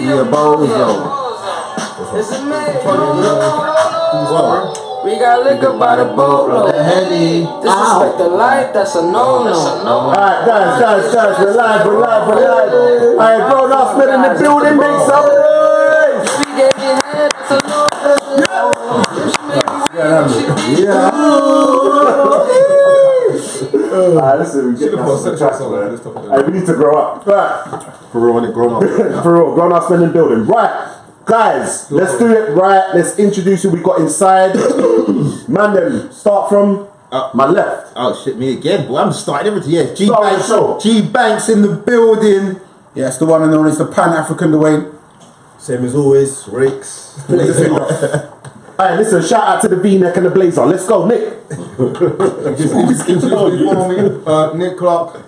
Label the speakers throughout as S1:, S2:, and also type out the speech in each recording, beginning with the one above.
S1: Yeah, bozo.
S2: We got liquor by the boatload. Disrespect the life, that's a no-no.
S3: Alright, guys, we're live. Alright, bro, Arse Men in the building, make some noise!
S2: We gave you head, that's a
S3: Alright, listen, we get that some tracks, man. We need to grow up. Right.
S1: For real, when it grown up.
S3: For real, grown Arse Men in the building. Right. Guys, let's do it right. Let's introduce who we got inside. Man, then start from my left.
S1: Oh shit, me again, boy. I'm starting everything. Yeah, G
S3: Start
S1: Banks.
S3: the show.
S1: G Banks in the building.
S4: Yes, the one and only, it's the Pan-African Dwayne.
S5: Same as always, Rakes.
S3: Alright, listen, shout out to the V-neck and the blazer. Let's go, Nick.
S5: Nick Clark.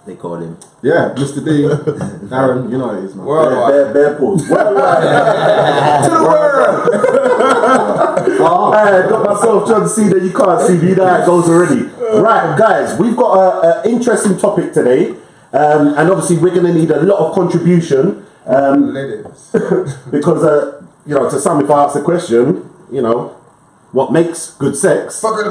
S1: They call him.
S5: Yeah, Mr. D. Darren, you know it is, man.
S3: Bear pause. To the world. Alright, got myself John C that you can't see. You know how it goes already. Right, guys, we've got an interesting topic today. And obviously we're going to need a lot of contribution. Because, you know, to some, if I ask the question, you know, what makes good sex?
S5: Fuck it,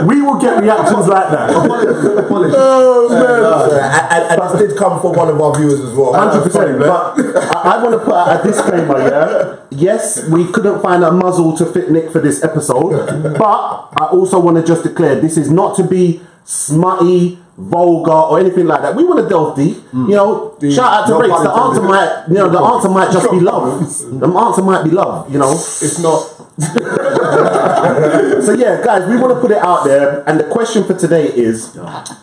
S3: We will get reactions like that.
S5: Oh, man. And this did come from one of our viewers as well.
S3: 100%. But I want to put out a disclaimer, yeah? Yes, we couldn't find a muzzle to fit Nick for this episode. But I also want to just declare this is not to be smutty, vulgar, or anything like that. We want to delve deep. You know, shout out to Rakes. The answer might, you know, the answer might just be love. The answer might be love, you know.
S5: It's not.
S3: So yeah, guys, we want to put it out there, and the question for today is,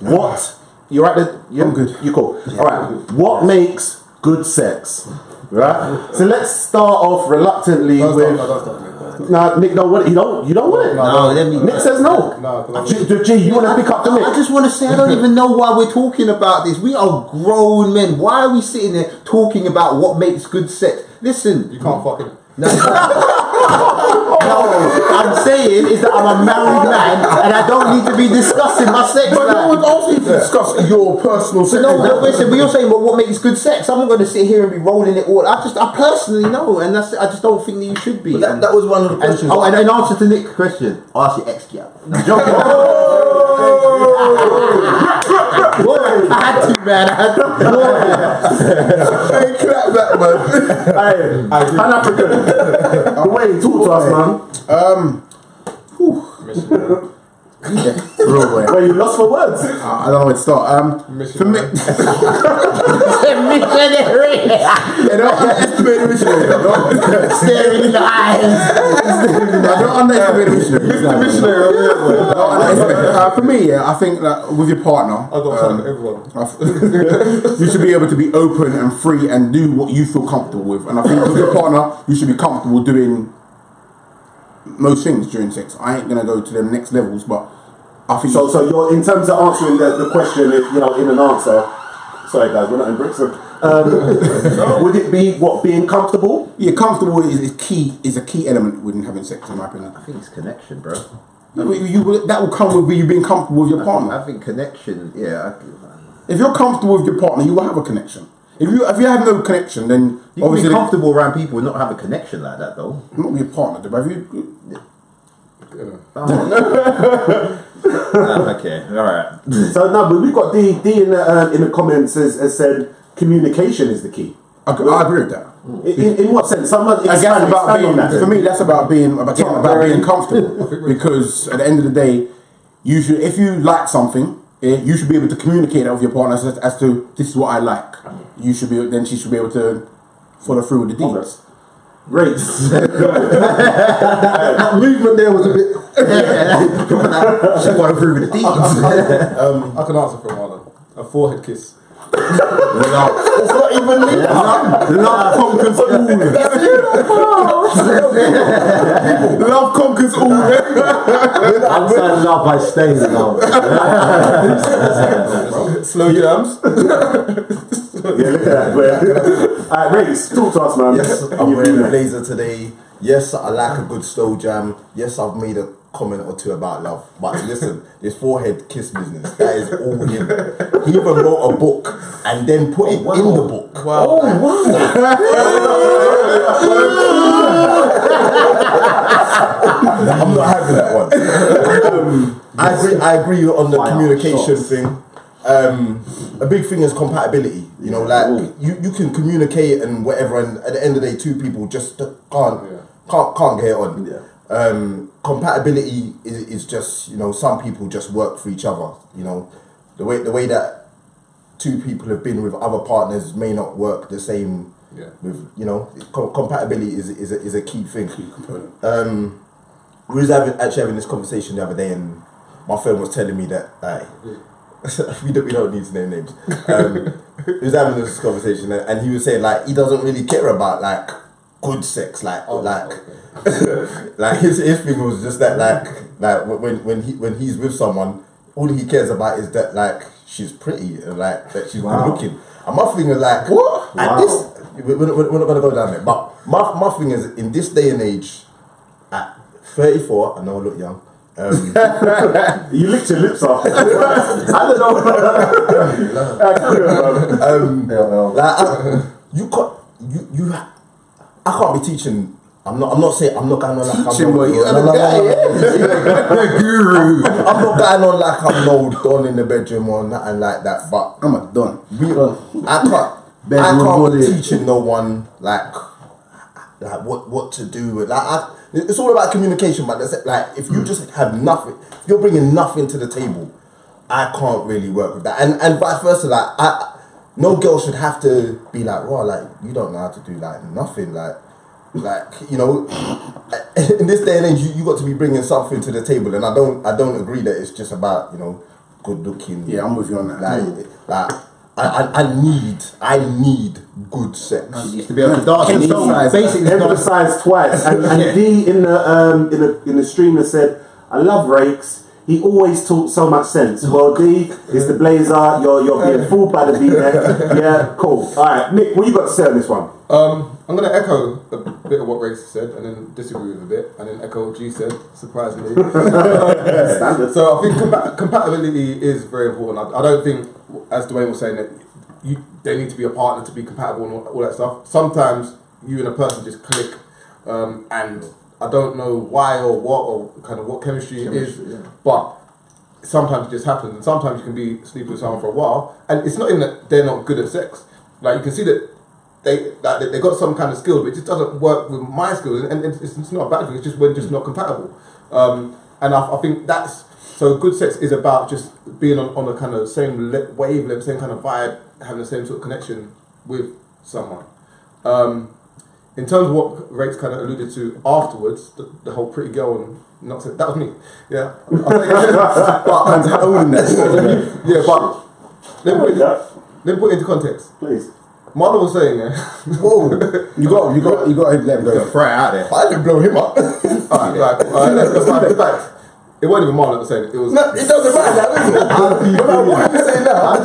S3: what? You're at the. Yeah,
S4: I'm good.
S3: You cool? All right. What makes good sex? Right. So let's start off reluctantly with. Nah, Nick don't want it. You don't want it.
S1: No, let me.
S3: Nick says no. G, you want to pick up the Nick?
S1: I just want to say I don't even know why we're talking about this. We are grown men. Why are we sitting there talking about what makes good sex? Listen,
S5: You can't fucking.
S1: No, I'm saying is that I'm a married man and I don't need to be discussing my sex
S4: But no
S1: life.
S4: one's asking you to discuss your personal sex.
S1: No, listen, but you're saying, well, what makes good sex? I'm not going to sit here and be rolling it all. I personally know, and I just don't think that you should be.
S5: But that was one of the questions.
S1: And in answer to Nick's question, ask your ex-girl. I had to, man.
S4: Hey, clap that, man.
S3: Hey, Pan-African. Dwayne, talk to us, man. Where you lost for words?
S4: I don't know where to start. For me, don't underestimate the missionary.
S1: Staring in the eyes.
S4: Don't underestimate the missionary. For me, yeah, I think that with your partner,
S5: I got something for everyone.
S4: you should be able to be open and free and do what you feel comfortable with. And I think with your partner, you should be comfortable doing most things during sex. I ain't gonna go to the next levels, but I think
S3: So you're in terms of answering the question, you know, in an answer. Sorry, guys, we're not in Brixton. Would it be what, being comfortable?
S4: yeah, comfortable is a key element within having sex, in my opinion.
S1: I think it's connection, bro.
S4: That will come with you being comfortable with your partner.
S1: I think connection, yeah.
S4: If you're comfortable with your partner, you will have a connection. If you have no connection, then
S1: You can
S4: obviously
S1: be comfortable around people and not have a connection like that, though.
S4: not with your partner. But if you,
S1: Okay, alright.
S3: So no, but we've got D in the comments has said communication is the key.
S4: I agree with that.
S3: In what sense? Someone
S4: I guess about being, for me, that's about being comfortable. Because at the end of the day, you should, if you like something, you should be able to communicate that with your partner as to this is what I like. You should be, then she should be able to follow through with the deeds.
S3: Great.
S5: That movement there was a bit.
S1: She going through with the deeds.
S5: I can answer for a while. A forehead kiss.
S3: It's not even
S4: Love conquers all. Love conquers all.
S5: I'm signing up by staying now.
S1: Slow jams.
S3: Yeah, look at that. Alright, Rakes, talk to us, man.
S5: Yes, I'm wearing a blazer today. Yes, I like a good slow jam. Yes, I've made a comment or two about love. But listen, this forehead kiss business, that is all him. He even wrote a book and then put it in the book.
S2: Wow.
S5: I'm not having that one. I agree on the communication thing. A big thing is compatibility. You know, like you can communicate and whatever, and at the end of the day, two people just can't get on. Compatibility is just, you know, some people just work for each other. You know, the way that two people have been with other partners may not work the same.
S4: Yeah.
S5: With, you know, compatibility is a key thing.
S4: Key component.
S5: We was actually having this conversation the other day, and my friend was telling me that we don't need to name names. He was having this conversation, and he was saying like he doesn't really care about like good sex, like his thing was just that like when he's with someone, all he cares about is that like she's pretty and like that she's good looking. And my thing is like what? At this, we're not gonna go down there, but my thing is in this day and age, at 34, I know I look young.
S3: You licked your lips off. I don't know.
S5: I can't be teaching. I'm not saying I'm not going on like
S1: Teaching
S5: I'm no,
S1: what you
S5: no, no, no,
S1: the guru.
S5: I'm not going on like I'm no don in the bedroom or nothing like that. But
S4: I'm a don.
S5: I can't be teaching no one like what to do. Like it's all about communication. But like if you just have nothing, if you're bringing nothing to the table, I can't really work with that. And vice versa. Like no girl should have to be like, well, like you don't know how to do like nothing. Like you know, in this day and age, you got to be bringing something to the table. And I don't agree that it's just about, you know, good looking.
S4: Yeah, I'm with you on that.
S5: Like I need good sex.
S1: You used to be able to dance and stuff. Basically,
S3: Emphasized twice. And D in the streamer said, I love rakes. He always talks so much sense. Well, D, it's the blazer. You're being fooled by the V-neck. Yeah, cool. All right, Nick, what you got to say on this one?
S2: I'm going to echo a bit of what Race said and then disagree with a bit and then echo what G said, surprisingly. So I think compatibility is very important. I don't think, as Dwayne was saying, that they need to be a partner to be compatible and all that stuff. Sometimes you and a person just click, and I don't know why or what chemistry it is, but sometimes it just happens, and sometimes you can be sleeping with someone for a while, and it's not even that they're not good at sex. Like you can see that they got some kind of skill, but it just doesn't work with my skills, and it's not a bad thing. It's just we're just not compatible, and I think that's so. Good sex is about just being on a kind of same wavelength, same kind of vibe, having the same sort of connection with someone. In terms of what Rakes kind of alluded to afterwards, the whole pretty girl and not that was me. Yeah, but let me put it into context,
S3: please.
S2: Marlon was saying,
S4: whoa, you got to let him go.
S1: Fry out there.
S5: I didn't blow him up.
S2: It wasn't even Marlon that was saying it. It was.
S5: No, it doesn't matter. What are you saying now?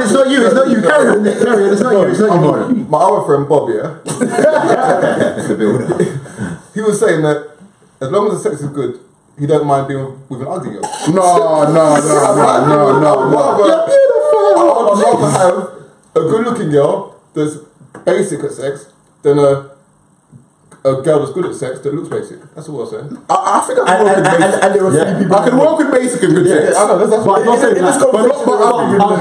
S1: It's not you. Carry on. It's not you.
S2: My other friend Bob, yeah. He was saying that as long as the sex is good, he don't mind being with an ugly girl.
S4: No.
S2: I'd rather have a good-looking girl that's basic at sex than a girl that's good at sex that looks basic. That's all I'm saying.
S4: I think I can work with basic. And there are few people. I can work with basic and good sex.
S2: I know, that's what I'm saying.
S4: I'm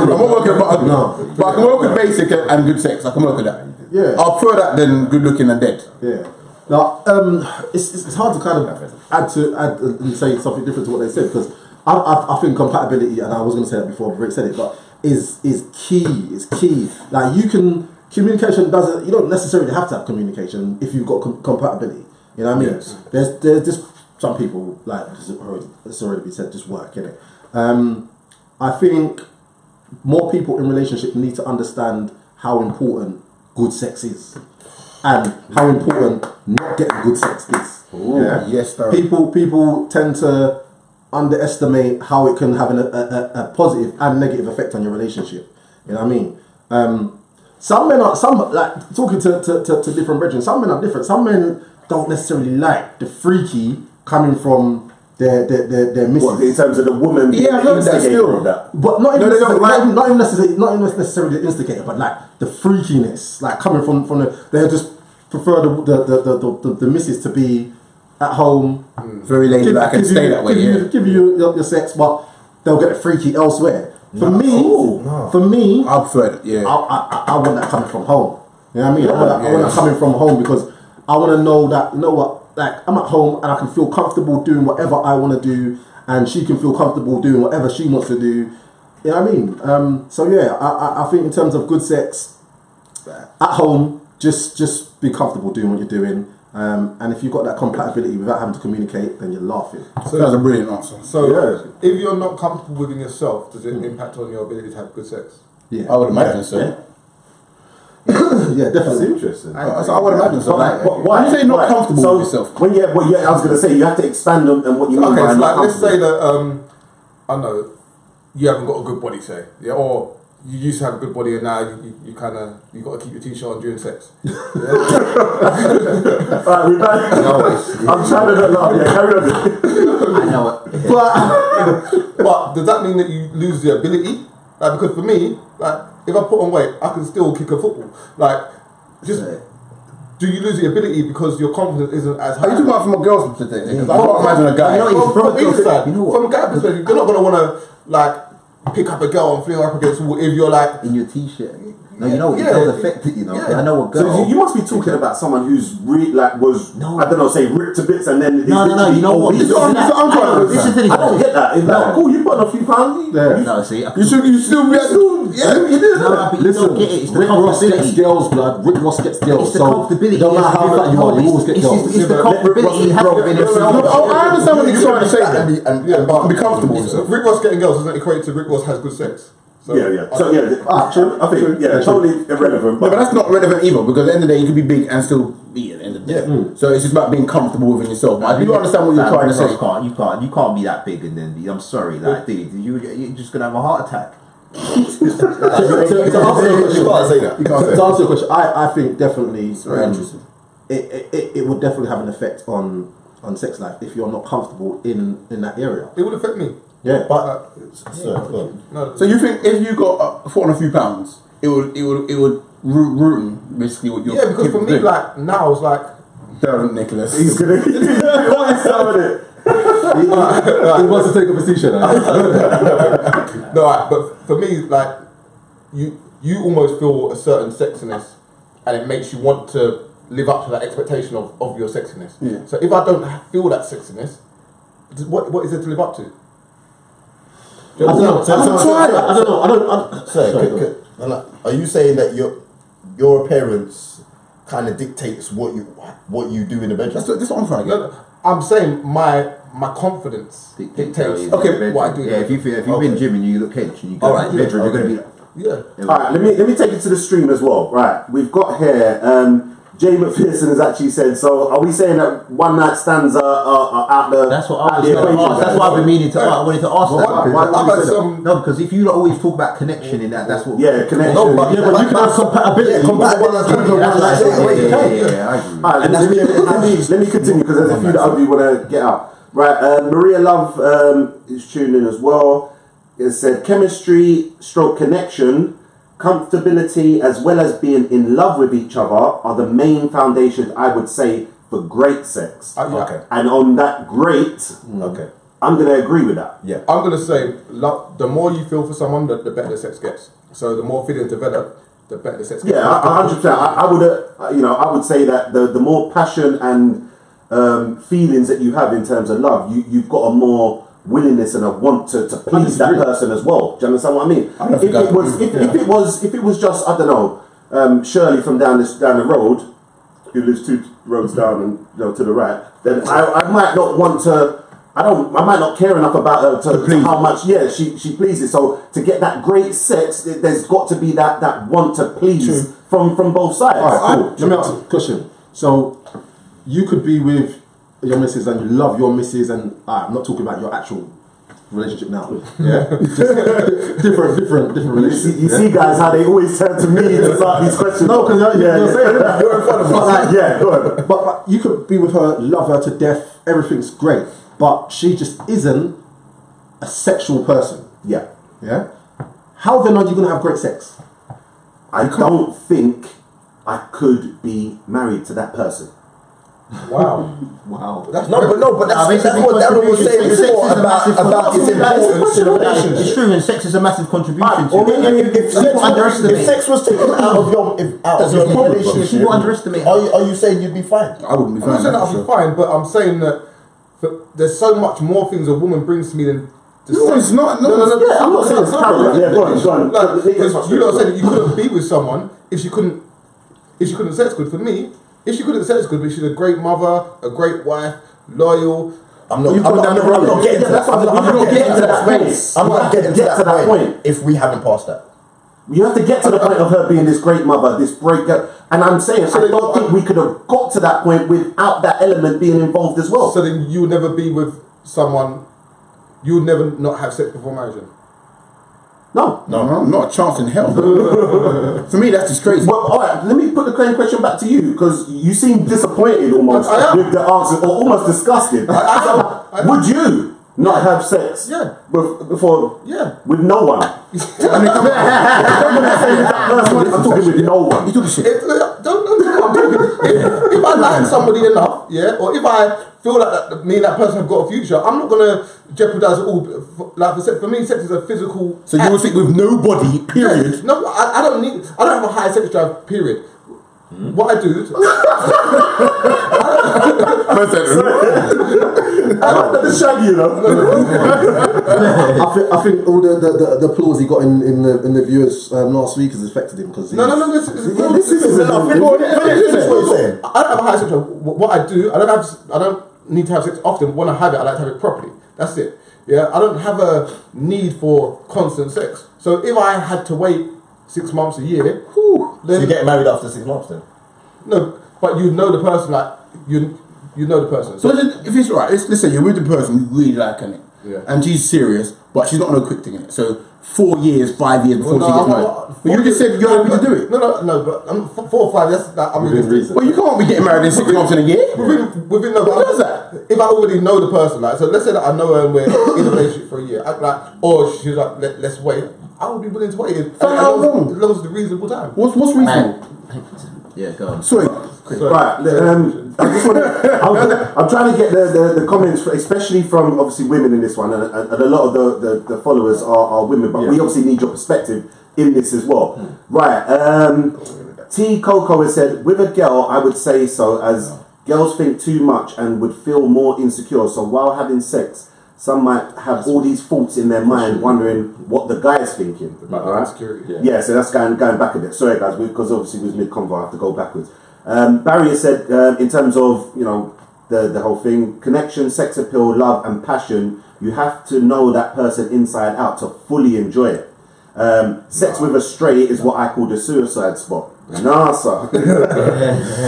S4: not working with ugly. But I can work with basic and good sex. I can work with that.
S1: Yeah.
S4: I'll prefer that than good looking and dead.
S1: Yeah. Now, it's hard to kind of add and say something different to what they said, because I think compatibility, and I was going to say that before Rick said it, but is key. It's key. Like communication doesn't. You don't necessarily have to have communication if you've got compatibility. You know what I mean?
S4: Yes.
S1: There's just some people, like it's already been said, just work in it. I think more people in relationship need to understand how important good sex is, and how important not getting good sex is.
S4: Yeah. Yes, sir.
S1: People tend to underestimate how it can have a positive and negative effect on your relationship. You know what I mean? Some men are like talking to different brethren. Some men are different. Some men don't necessarily like the freaky coming from their missus.
S3: What, in terms of the woman being
S1: Yeah,
S3: the
S1: I've heard that
S3: instigator
S1: still.
S3: of that?
S1: But not even,
S4: No, they don't like-
S1: not even necessarily the instigator, but like the freakiness, like coming from they just prefer the missus to be at home,
S4: Very laid back and stay that way.
S1: give you your sex, but they'll get freaky elsewhere. For me,
S4: I prefer it. Yeah.
S1: I want that coming from home. You know what I mean? I want that coming from home because I want to know that, you know what, like I'm at home and I can feel comfortable doing whatever I want to do, and she can feel comfortable doing whatever she wants to do. You know what I mean? So yeah, I think in terms of good sex at home, just be comfortable doing what you're doing. And if you've got that compatibility without having to communicate, then you're laughing.
S2: So
S4: That's a brilliant answer.
S2: So if you're not comfortable within yourself, does it impact on your ability to have good sex?
S1: Yeah,
S4: I would imagine so.
S1: Yeah, definitely.
S6: Interesting.
S4: I would imagine so.
S3: But why?
S4: You say not
S3: Why?
S4: comfortable
S3: So,
S4: with yourself.
S3: When I was going to say, you have to expand on what you mean
S2: Okay,
S3: by
S2: so
S3: not
S2: like let's say
S3: comfortable.
S2: that I don't know, you haven't got a good body, say, yeah, or you used to have a good body and now you kind of you got to keep your t-shirt on during sex.
S3: Alright, we're back. I'm trying to not laugh. Yeah, carry on.
S6: I know it.
S2: But does that mean that you lose the ability? Like, because for me, like if I put on weight, I can still kick a football. Like, just do you lose the ability because your confidence isn't as high?
S4: Are you talking about from a girl's perspective? Because I can't imagine a guy.
S2: From either side,
S6: you know what?
S2: from a guy perspective, you're not gonna want to like pick up a girl and fling her up against the wall if you're like.
S6: In your t-shirt. No, you know, it
S2: Yeah.
S6: does affect it, you know.
S2: Yeah.
S6: I know a girl.
S3: So you must be talking about someone who's
S6: No.
S3: I don't know, say ripped to bits and then
S6: No, you know what?
S3: This is
S6: I
S3: don't get that. It's like, cool, you put on a few pounds.
S1: Yeah.
S6: No, see,
S4: You still be
S3: Yeah, you do.
S6: no, but you don't get it. It's the
S1: Rick Ross gets
S6: comfortability.
S1: girls, blood. Rick Ross gets girls.
S6: It's the
S1: So
S6: comfortability.
S1: it don't matter how fat you are, you always get girls.
S6: It's the comfortability. You have to be in
S4: I understand what you're trying to say.
S5: And
S4: But be comfortable with
S2: So
S4: yourself.
S2: Rick Ross getting girls doesn't equate to Rick Ross has good sex. So
S3: Yeah. So I think totally irrelevant.
S4: No, but that's not relevant either because at the end of the day you could be big and still be at the end of the day. So it's just about being comfortable within yourself. But I do understand what you're trying to say.
S6: You can't be that big and then be. I'm sorry, like, dude, you're just gonna have a heart attack.
S1: To answer your question,
S5: You can't say that.
S1: to answer your question, I think definitely
S4: very interesting.
S1: it would definitely have an effect on sex life if you're not comfortable in that area.
S2: it would affect me.
S1: Yeah,
S5: But
S2: No,
S4: So you think if you got put on a few pounds, it would ruin basically what you're
S2: yeah, because for me,
S4: doing?
S2: like now, it's like
S4: Don't, Nicholas.
S3: he's gonna always selling it.
S1: he wants to take up a t-shirt.
S2: no, like, but for me, like you almost feel a certain sexiness, and it makes you want to live up to that expectation of your sexiness.
S4: Yeah.
S2: So if I don't feel that sexiness, what is there to live up to?
S1: I don't know.
S5: so, are you saying that your appearance kind of dictates what you do in the bedroom?
S4: That's what I'm trying to get.
S2: No, I'm saying my confidence dictates
S6: Okay.
S2: what I do.
S6: Yeah, if you've been gymming, you look hench, and you go
S5: Alright,
S6: to the bedroom, you're gonna be.
S2: Yeah.
S3: Alright, let me take it to the stream as well. Right, we've got here Jay McPherson has actually said, so are we saying that one night stands are out the
S6: That's what I
S3: out
S6: was
S3: the
S6: going to
S3: equation?
S6: ask. That's why I've been meaning to. I wanted to ask that.
S2: I've
S6: No, because if you lot always talk about connection in that, that's what.
S3: Yeah, connection.
S1: No, but you can have compatibility.
S6: Yeah, I agree.
S3: Alright, let me continue because there's a few that I do want to get out. Right, Maria Love is tuned in as well. It said chemistry, stroke connection, comfortability, as well as being in love with each other are the main foundations, I would say, for great sex.
S5: Okay.
S3: And on that great,
S5: Okay.
S3: I'm going to agree with that.
S5: Yeah.
S2: I'm gonna say the more you feel for someone, the better the sex gets. So the more feelings develop, the better the sex gets.
S3: Yeah, 100%. I would say that the more passion and feelings that you have in terms of love, you've got a more willingness and a want to please that person as well. Do you understand what I mean? If it was just, I don't know, Shirley from down the road, who lives 2 roads down and to the right, then I might not want to. I might not care enough about her to how much. Yeah, she pleases. So to get that great sex, there's got to be that want to please from both sides.
S1: All right, cool. Let me ask you a question. So you could be with your missus and you love your missus, and I'm not talking about your actual relationship now. Yeah, just different relationship.
S3: You see, guys, how they always turn to me to start these questions.
S1: No, because you're saying that.
S3: You're in front of us. Yeah, go on.
S1: But you could be with her, love her to death, everything's great, but she just isn't a sexual person.
S3: Yeah.
S1: Yeah. How then are you gonna have great sex?
S3: I don't think I could be married to that person.
S2: Wow.
S5: But that's what Darren was saying before about its importance in a relationship.
S6: It's true, and sex is a massive contribution to it.
S5: If sex was taken out of your relationship,
S6: People underestimate.
S5: are you saying you'd be fine?
S4: I wouldn't be
S2: I'm not
S4: fine.
S2: saying that I'll be fine, but I'm saying that there's so much more things a woman brings to me than just
S4: No,
S2: sex.
S4: it's not. No,
S3: Yeah, I'm not saying it's parallel. Yeah, go on.
S2: Like, because you know, saying that you couldn't be with someone if she couldn't sex good. For me, if she couldn't sex good, but she's a great mother, a great wife, loyal.
S5: I'm not getting to that. I'm not getting to that point. I'm not getting to that point if we haven't passed that.
S3: You have to get to the point of her being this great mother, this great girl. And I'm saying, I don't think we could have got to that point without that element being involved as well.
S2: So then you would never be with someone. You would never not have sex before marriage. Then?
S3: No.
S4: not a chance in hell. For me, that's just crazy.
S3: Well, all right, let me put the same question back to you, because you seem disappointed almost
S2: I am.
S3: with the answer, or almost disgusted.
S2: I am.
S3: Would you not have sex before with no one? I'm talking with no one.
S4: You talking shit.
S2: If I like somebody enough, or if I feel like me and that person have got a future, I'm not gonna jeopardize it all. Like for me, sex is a physical.
S4: So you would think with nobody, period.
S2: Yeah. No, I don't have a high sex drive. Period. What I do.
S3: I like the shaggy, you know.
S1: I think all the applause he got in the viewers last week has affected him because
S2: No. This is
S5: enough. Finish what you're saying.
S2: I don't have a high sex drive. What I do, I don't need to have sex often. When I have it, I like to have it properly. That's it. Yeah, I don't have a need for constant sex. So if I had to wait 6 months, a year, then
S5: So you get married after 6 months then?
S2: no. But you know the person, like you know the person.
S4: So if it's right, let's say you're with the person you really like, innit?
S2: Yeah.
S4: And she's serious, but she's not no quick thing, innit? So 4 years, 5 years before
S2: Well,
S4: she
S2: no,
S4: gets married. But you just said you're happy to do it.
S2: No, but 4 or 5. That's that. I'm
S1: Within reason.
S4: Well, you can't be getting married in 6 months in a year.
S2: Within no.
S4: Who does that?
S2: If I already know the person, like, so let's say that I know her and we're in a relationship for a year, or she's like, let's wait. I would be willing to wait as long as it's a reasonable time.
S4: What's reasonable?
S6: Yeah, go on.
S4: Sorry.
S3: Right, I just want to. I'm trying to get the comments, especially from obviously women in this one, and a lot of the followers are women, but we obviously need your perspective in this as well. Right, T Coco has said, with a girl, I would say so, as girls think too much and would feel more insecure. So while having sex, some might have all these thoughts in their mind, wondering what the guy is thinking.
S2: About insecurity.
S3: Yeah, so that's going back a bit. Sorry, guys, because obviously it was mid-convo, I have to go backwards. Barry has said, in terms of, the whole thing, connection, sex appeal, love and passion, you have to know that person inside out to fully enjoy it. Sex with a straight is what I call the suicide spot. NASA.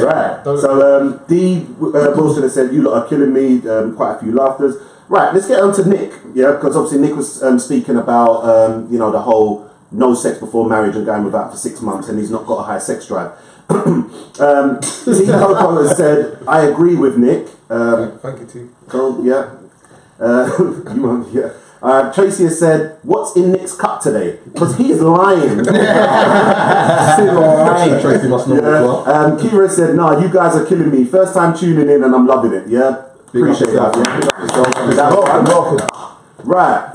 S3: Right. So D Wilson has said, you lot are killing me, quite a few laughters. Right, let's get on to Nick, because obviously Nick was speaking about, the whole no sex before marriage and going without for 6 months, and he's not got a high sex drive. T Coco has said, I agree with Nick.
S2: Thank you, T.
S3: Tracy has said, what's in Nick's cup today? Because he's lying.
S1: Tracy must know as well.
S3: Kira said, nah, you guys are killing me. First time tuning in and I'm loving it. Yeah, appreciate that. Welcome. Right,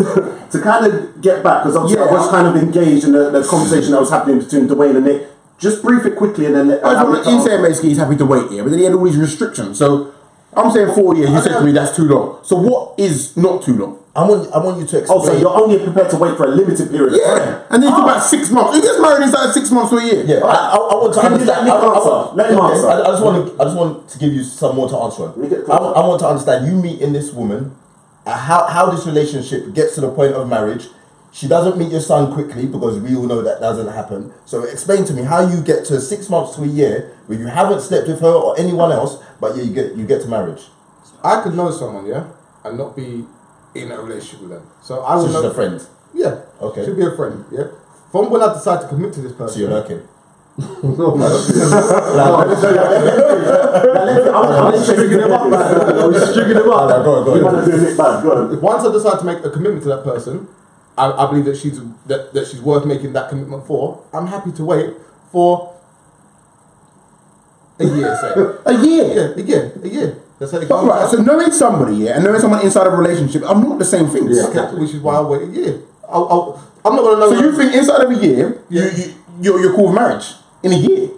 S3: to kind of get back, because obviously I was kind of engaged in the conversation that was happening between Dwayne and Nick. Just brief it quickly and then...
S4: He's saying basically he's happy to wait here, but then he had all these restrictions. So I'm saying 4 years, you said to me that's too long. So what is not too long?
S5: I want you to explain.
S3: Oh, so you're only prepared to wait for a limited period of time?
S4: And then you talk about 6 months. Who gets married inside 6 months to a year?
S5: Yeah, I want to understand.
S3: Let him answer.
S5: I just want to give you some more to answer on. I want to understand. You meeting this woman, how this relationship gets to the point of marriage. She doesn't meet your son quickly because we all know that doesn't happen. So explain to me how you get to 6 months to a year where you haven't slept with her or anyone else, but you get to marriage.
S2: I could know someone, and not be in a relationship with them. So I
S5: So
S2: will
S5: she's
S2: know.
S5: a friend.
S2: Yeah.
S5: Okay.
S2: She'll be a friend. Yeah. From when I decide to commit to this person.
S5: So you're lurking.
S1: I'm stringing him up. I'm stringing him up.
S5: Go on.
S2: Once I decide to make a commitment to that person, I believe that she's worth making that commitment for. I'm happy to wait for a year, say.
S4: A year.
S2: Yeah, a year. That's how it
S4: But
S2: goes.
S4: right, so knowing somebody, and knowing someone inside of a relationship are not the same things.
S1: Yeah.
S2: Exactly, which is why I'll wait a year. I'm not gonna know.
S4: So you think inside of a year,
S2: Yeah.
S4: you're cool with marriage in a year?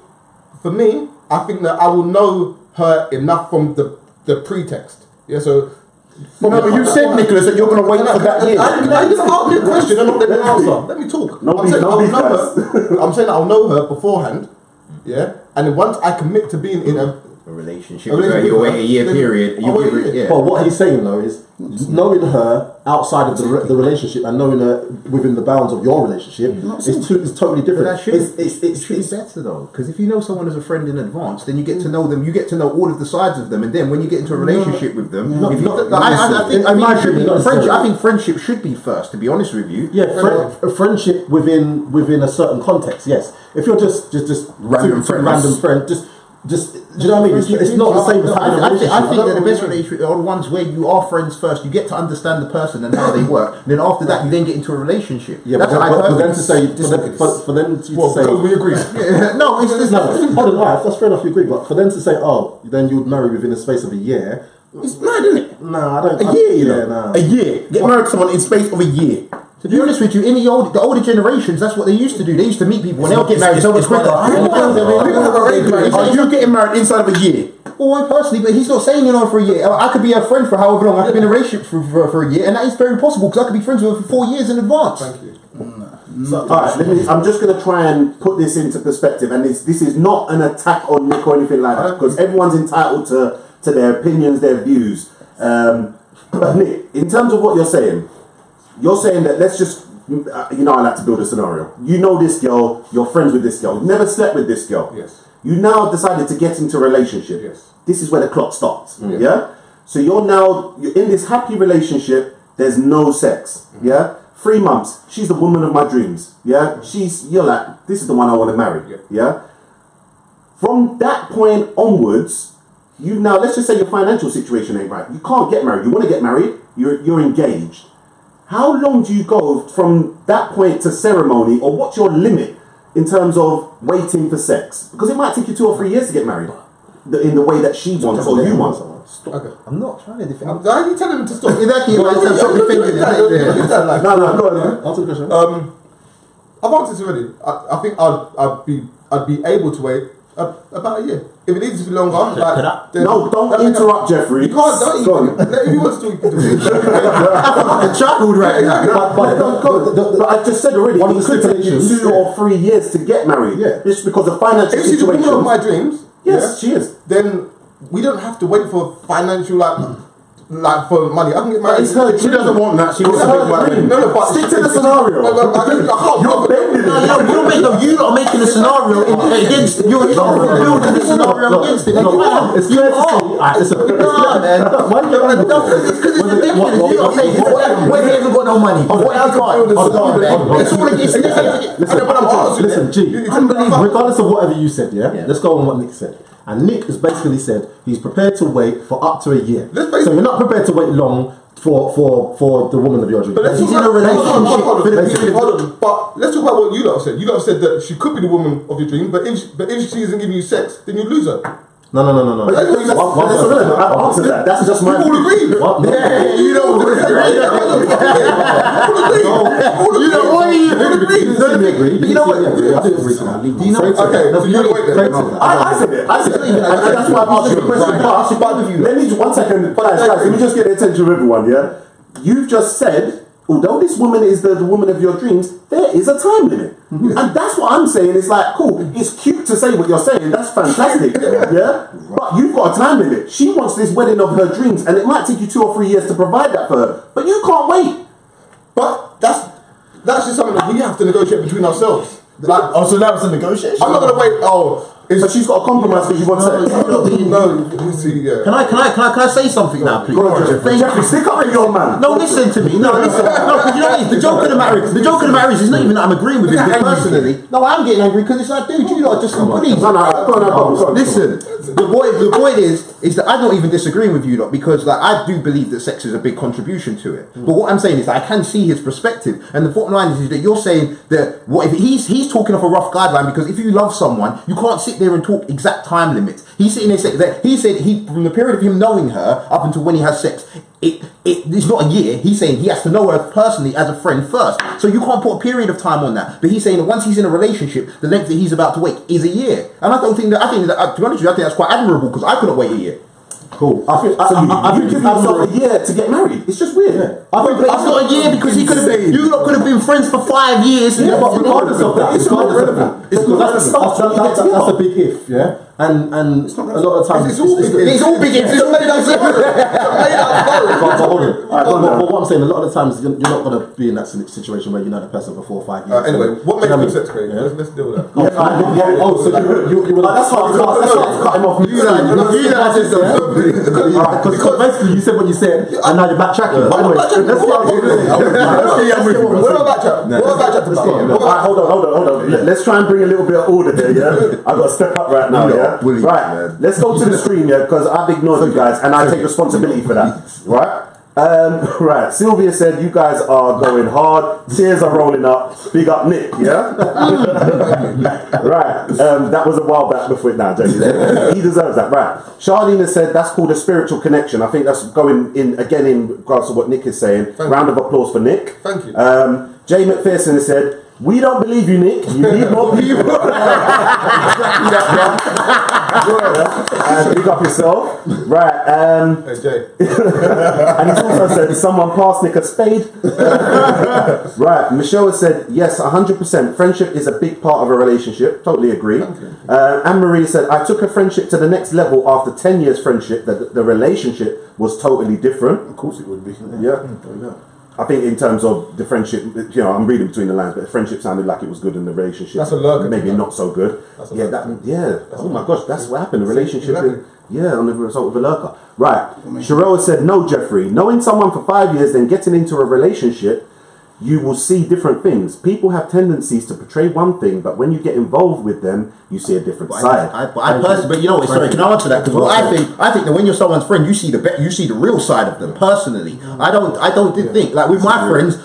S2: For me, I think that I will know her enough from the pretext. Yeah, so.
S4: No, but you said, Nicholas, that you're going to wait for that year.
S2: I'm going to ask me a question and not let me answer. Let me talk. I'm saying I'll know her. I'm saying I'll know her beforehand. Yeah, and then once I commit to being in a
S6: relationship where you wait a year
S2: then
S6: period.
S2: I'll wait a year.
S6: Yeah.
S1: But what he's saying though is knowing her outside of the relationship and knowing her within the bounds of your relationship is totally
S6: But
S1: different.
S6: that should be better though, because if you know someone as a friend in advance, then you get to know them. You get to know all of the sides of them, and then when you get into a relationship with them, if you, I think friendship should be first. To be honest with you,
S1: Yeah, friendship within a certain context. Yes, if you're just
S4: Random
S1: two
S4: friends.
S1: random friends, just do you know what I mean? It's not the same as having a relationship.
S6: I think that the best relationship are the ones where you are friends first. You get to understand the person and how they work. And then after that, you then get into a relationship.
S1: Yeah,
S6: That's
S1: but
S6: what I
S1: for them to say,
S6: personally
S1: for them to say,
S2: Because we agree.
S6: no, it's just
S1: no, hold on, right, that's fair enough. You agree, but for them to say, oh, then you'd marry within the space of a year.
S4: It's mad, isn't it?
S1: No, I don't.
S4: A year, you know.
S1: Nah.
S4: A year. Get married to someone in space of a year.
S6: To be honest with you, in the older generations, that's what they used to do. They used to meet people and they'll get married so much quicker.
S4: Are you getting married inside of a year?
S6: Well, personally, but he's not saying for a year. I could be a friend for however long. I could be in a relationship for a year, and that is very possible because I could be friends with her for 4 years in advance.
S2: Thank you.
S3: So, all right, I'm just going to try and put this into perspective, and this is not an attack on Nick or anything like that, because everyone's entitled to their opinions, their views. But Nick, in terms of what you're saying that let's just, I like to build a scenario. You know this girl, you're friends with this girl, never slept with this girl.
S2: Yes.
S3: You now decided to get into a relationship.
S2: Yes.
S3: This is where the clock stops. Yeah. So you're in this happy relationship. There's no sex. Yeah. 3 months. She's the woman of my dreams. Yeah. You're like, this is the one I want to marry. Yeah. From that point onwards, let's just say your financial situation ain't right. You can't get married. You want to get married. You're engaged. How long do you go from that point to ceremony, or what's your limit in terms of waiting for sex? Because it might take you 2 or 3 years to get married in the way that she wants or you want.
S2: Okay.
S6: I'm not trying to defend.
S2: Why are you telling him to stop?
S6: Exactly.
S2: Stop defending it.
S3: No, go on.
S1: Answer the question.
S2: I've answered this already. I think I'd be able to wait about a year. If it needs to be longer,
S3: No, don't interrupt, Jeffrey.
S2: You can't. Don't even. If you want to, you can do it.
S6: I'm a child right now.
S3: But I just said already,
S1: One of
S3: it
S1: the
S3: could take you
S1: stipulations,
S3: 2 or 3 years to get married.
S1: Yeah.
S3: Just because of financial
S2: If she's the woman of
S3: situation.
S2: my dreams,
S3: Yes, she is.
S2: then we don't have to wait for financial like for money. I can get married.
S3: It's her
S4: She doesn't want that. She wants to
S3: her
S4: make money.
S3: dream.
S2: No, but
S3: Stick to the scenario. You're bending it.
S6: You're not making a scenario against. You're not building the scenario against it.
S1: It's clear to see.
S6: Nah, man. It's because it's ridiculous. You're not saying what if he hasn't got no money? What if he can't? It's all against.
S1: Listen, G. Regardless of whatever you said, let's go on what Nick said. And Nick has basically said he's prepared to wait for up to a year. So you're not prepared to wait long for the woman of your dreams.
S2: But let's
S6: He's
S2: talk
S6: in a
S2: about-
S6: relationship.
S2: Hold on. But let's talk about what you lot have said. You lot have said that she could be the woman of your dream, but if she isn't giving you sex, then you lose her.
S1: No.
S3: Answer that. That's just my.
S2: You all agree.
S3: Yeah, you don't agree.
S2: You know what? You agree.
S1: But you know what? I do agree to that.
S2: Okay, so you wait then.
S3: I said it. And that's why I'm asking the question. But let me 1 second, guys. Let me just get the attention of everyone. Yeah, you've just said, although this woman is the woman of your dreams, there is a time limit, and that's what I'm saying. It's like, cool. It's cute to say what you're saying. That's fantastic. Yeah, but you've got a time limit. She wants this wedding of her dreams, and it might take you 2 or 3 years to provide that for her. But you can't wait.
S2: But that's just something that we have to negotiate between ourselves. Like,
S5: Oh, so now it's a negotiation?
S2: I'm not gonna wait. Oh,
S3: But she's got a compromise because she wants sex.
S2: No, see, yeah.
S6: Can I say something now, please?
S3: Jeffrey, stick up in your man.
S6: No, listen to me. No, listen. No, 'cause you know what it is? The joke of the marriage. The joke of the marriage is not even that I'm agreeing with you personally. No, I'm getting angry because it's like, dude, you lot are just some bullies.
S3: No.
S6: Listen, the point is that I'm not even disagreeing with you lot because like I do believe that sex is a big contribution to it. But what I'm saying is that I can see his perspective, and the bottom line is that you're saying that what if he's talking off a rough guideline because if you love someone, you can't sit there and talk exact time limits. He's sitting there saying that he said from the period of him knowing her up until when he has sex, it's not a year. He's saying he has to know her personally as a friend first. So you can't put a period of time on that. But he's saying that once he's in a relationship, the length that he's about to wait is a year. And I think that to be honest with you, I think that's quite admirable because I couldn't wait a year.
S1: Cool. I think
S3: you give yourself a year to get married. It's just weird.
S1: Yeah. I think
S6: It's not a year because he could have been. You lot could have been friends for 5 years.
S1: Yeah, but regardless of that,
S3: it's not relevant.
S1: That's a big if, yeah. And a lot of times
S6: it's all big ifs. It's made up.
S1: But what I'm saying, a lot of the times you're not going to be in that situation where you know the person for 4 or 5 years.
S2: Anyway, what makes good sex, Craig? Let's deal with that.
S1: So you were like, that's hard to cut him off. Because basically you said what you said, and now you're backtracking. But anyway, let's
S3: hold on. Let's try and bring a little bit of order here, yeah? I've got to step up right now, yeah? Right, let's go to the screen, yeah? Because I've ignored you guys, and I take responsibility for that, right? Right, Sylvia said you guys are going hard, tears are rolling up, big up Nick, yeah? Right, that was a while back before now, he deserves that, right. Charlene has said that's called a spiritual connection. I think that's going in, again, in regards to what Nick is saying. Round of applause for Nick.
S2: Thank you.
S3: Jay McPherson has said, we don't believe you, Nick. You need more people. Pick up yourself. Right.
S2: Hey, Jay.
S3: And he's also said, someone pass Nick a spade. Right. Michelle has said, yes, 100%. Friendship is a big part of a relationship. Totally agree. Anne-Marie said, I took a friendship to the next level after 10 years friendship. The relationship was totally different.
S4: Of course it would be.
S3: Yeah. I think in terms of the friendship, you know, I'm reading between the lines, but the friendship sounded like it was good and the relationship
S2: that's a lurker,
S3: maybe not so good. Oh my gosh, that's what happened. The relationship, on the result of a lurker. Right. Sherelle said, no, Jeffrey, knowing someone for 5 years, then getting into a relationship, you will see different things. People have tendencies to portray one thing, but when you get involved with them, you see a different side.
S6: But you know what? Sorry, can I answer that? Because I think that when you're someone's friend, you see the real side of them. Personally, I don't think like with my friends,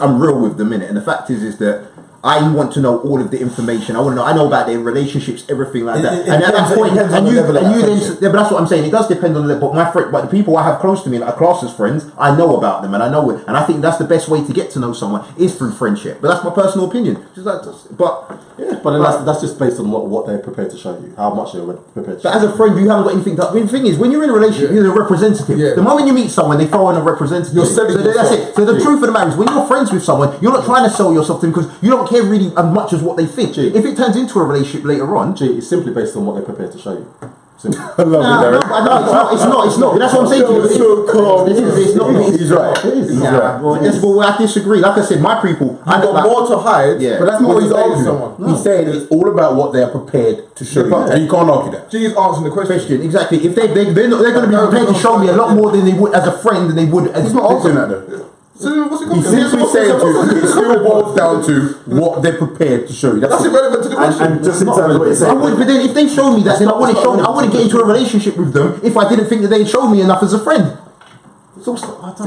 S6: I'm real with them in it. And the fact is that I want to know all of the information. I know about their relationships, everything like that. And at that point, but that's what I'm saying. It does depend on the level. But the people I have close to me, and I class as friends, I know about them, and I know it. And I think that's the best way to get to know someone is through friendship. But that's my personal opinion.
S1: But that's just based on what they're prepared to show you, how much they're prepared to show you.
S6: But as a friend, you haven't got anything to... The thing is, when you're in a relationship, you're a representative. Yeah. The moment you meet someone, they throw in a representative.
S2: You're selling yourself.
S6: That's it. So the truth of the matter is, when you're friends with someone, you're not trying to sell yourself to them because you don't care really as much as what they think. If it turns into a relationship later on...
S1: It's simply based on what they're prepared to show you.
S4: I love it,
S6: it's not. That's what I'm saying to you.
S4: So calm.
S6: It's not.
S4: He's right.
S6: Well, I disagree. Like I said, my people...
S2: I've got more to hide.
S4: Yeah. But that's not what he's arguing. He's saying it's all about what they're prepared to show you. And you can't argue that.
S2: G's answering the question.
S6: Exactly. If they're going to be prepared to show me a lot more than they would as a friend than they would as...
S4: He's not answering that though.
S2: So what's it
S4: He's simply saying it still boils down to what they're prepared to show you.
S2: That's irrelevant to the question.
S3: And just in terms of what you're saying,
S6: but then if they show me that, then I wouldn't get into a relationship with them if I didn't think that they'd show me enough as a friend. It's also, Nah,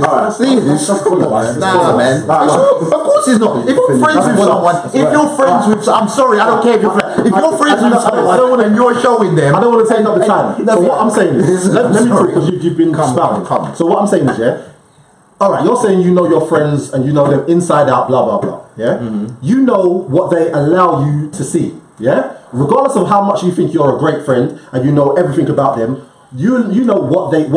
S6: man. Of course it's not. If you're friends with someone, I'm sorry, I don't care if you're friends. If you're friends with someone and you're showing them,
S1: I don't want to take up the time. So what I'm saying is, let me talk because you've been spouting. So what I'm saying is, all right, you're saying you know your friends and you know them inside out, blah, blah, blah, yeah? Mm-hmm. You know what they allow you to see, yeah? Regardless of how much you think you're a great friend and you know everything about them, you know what they're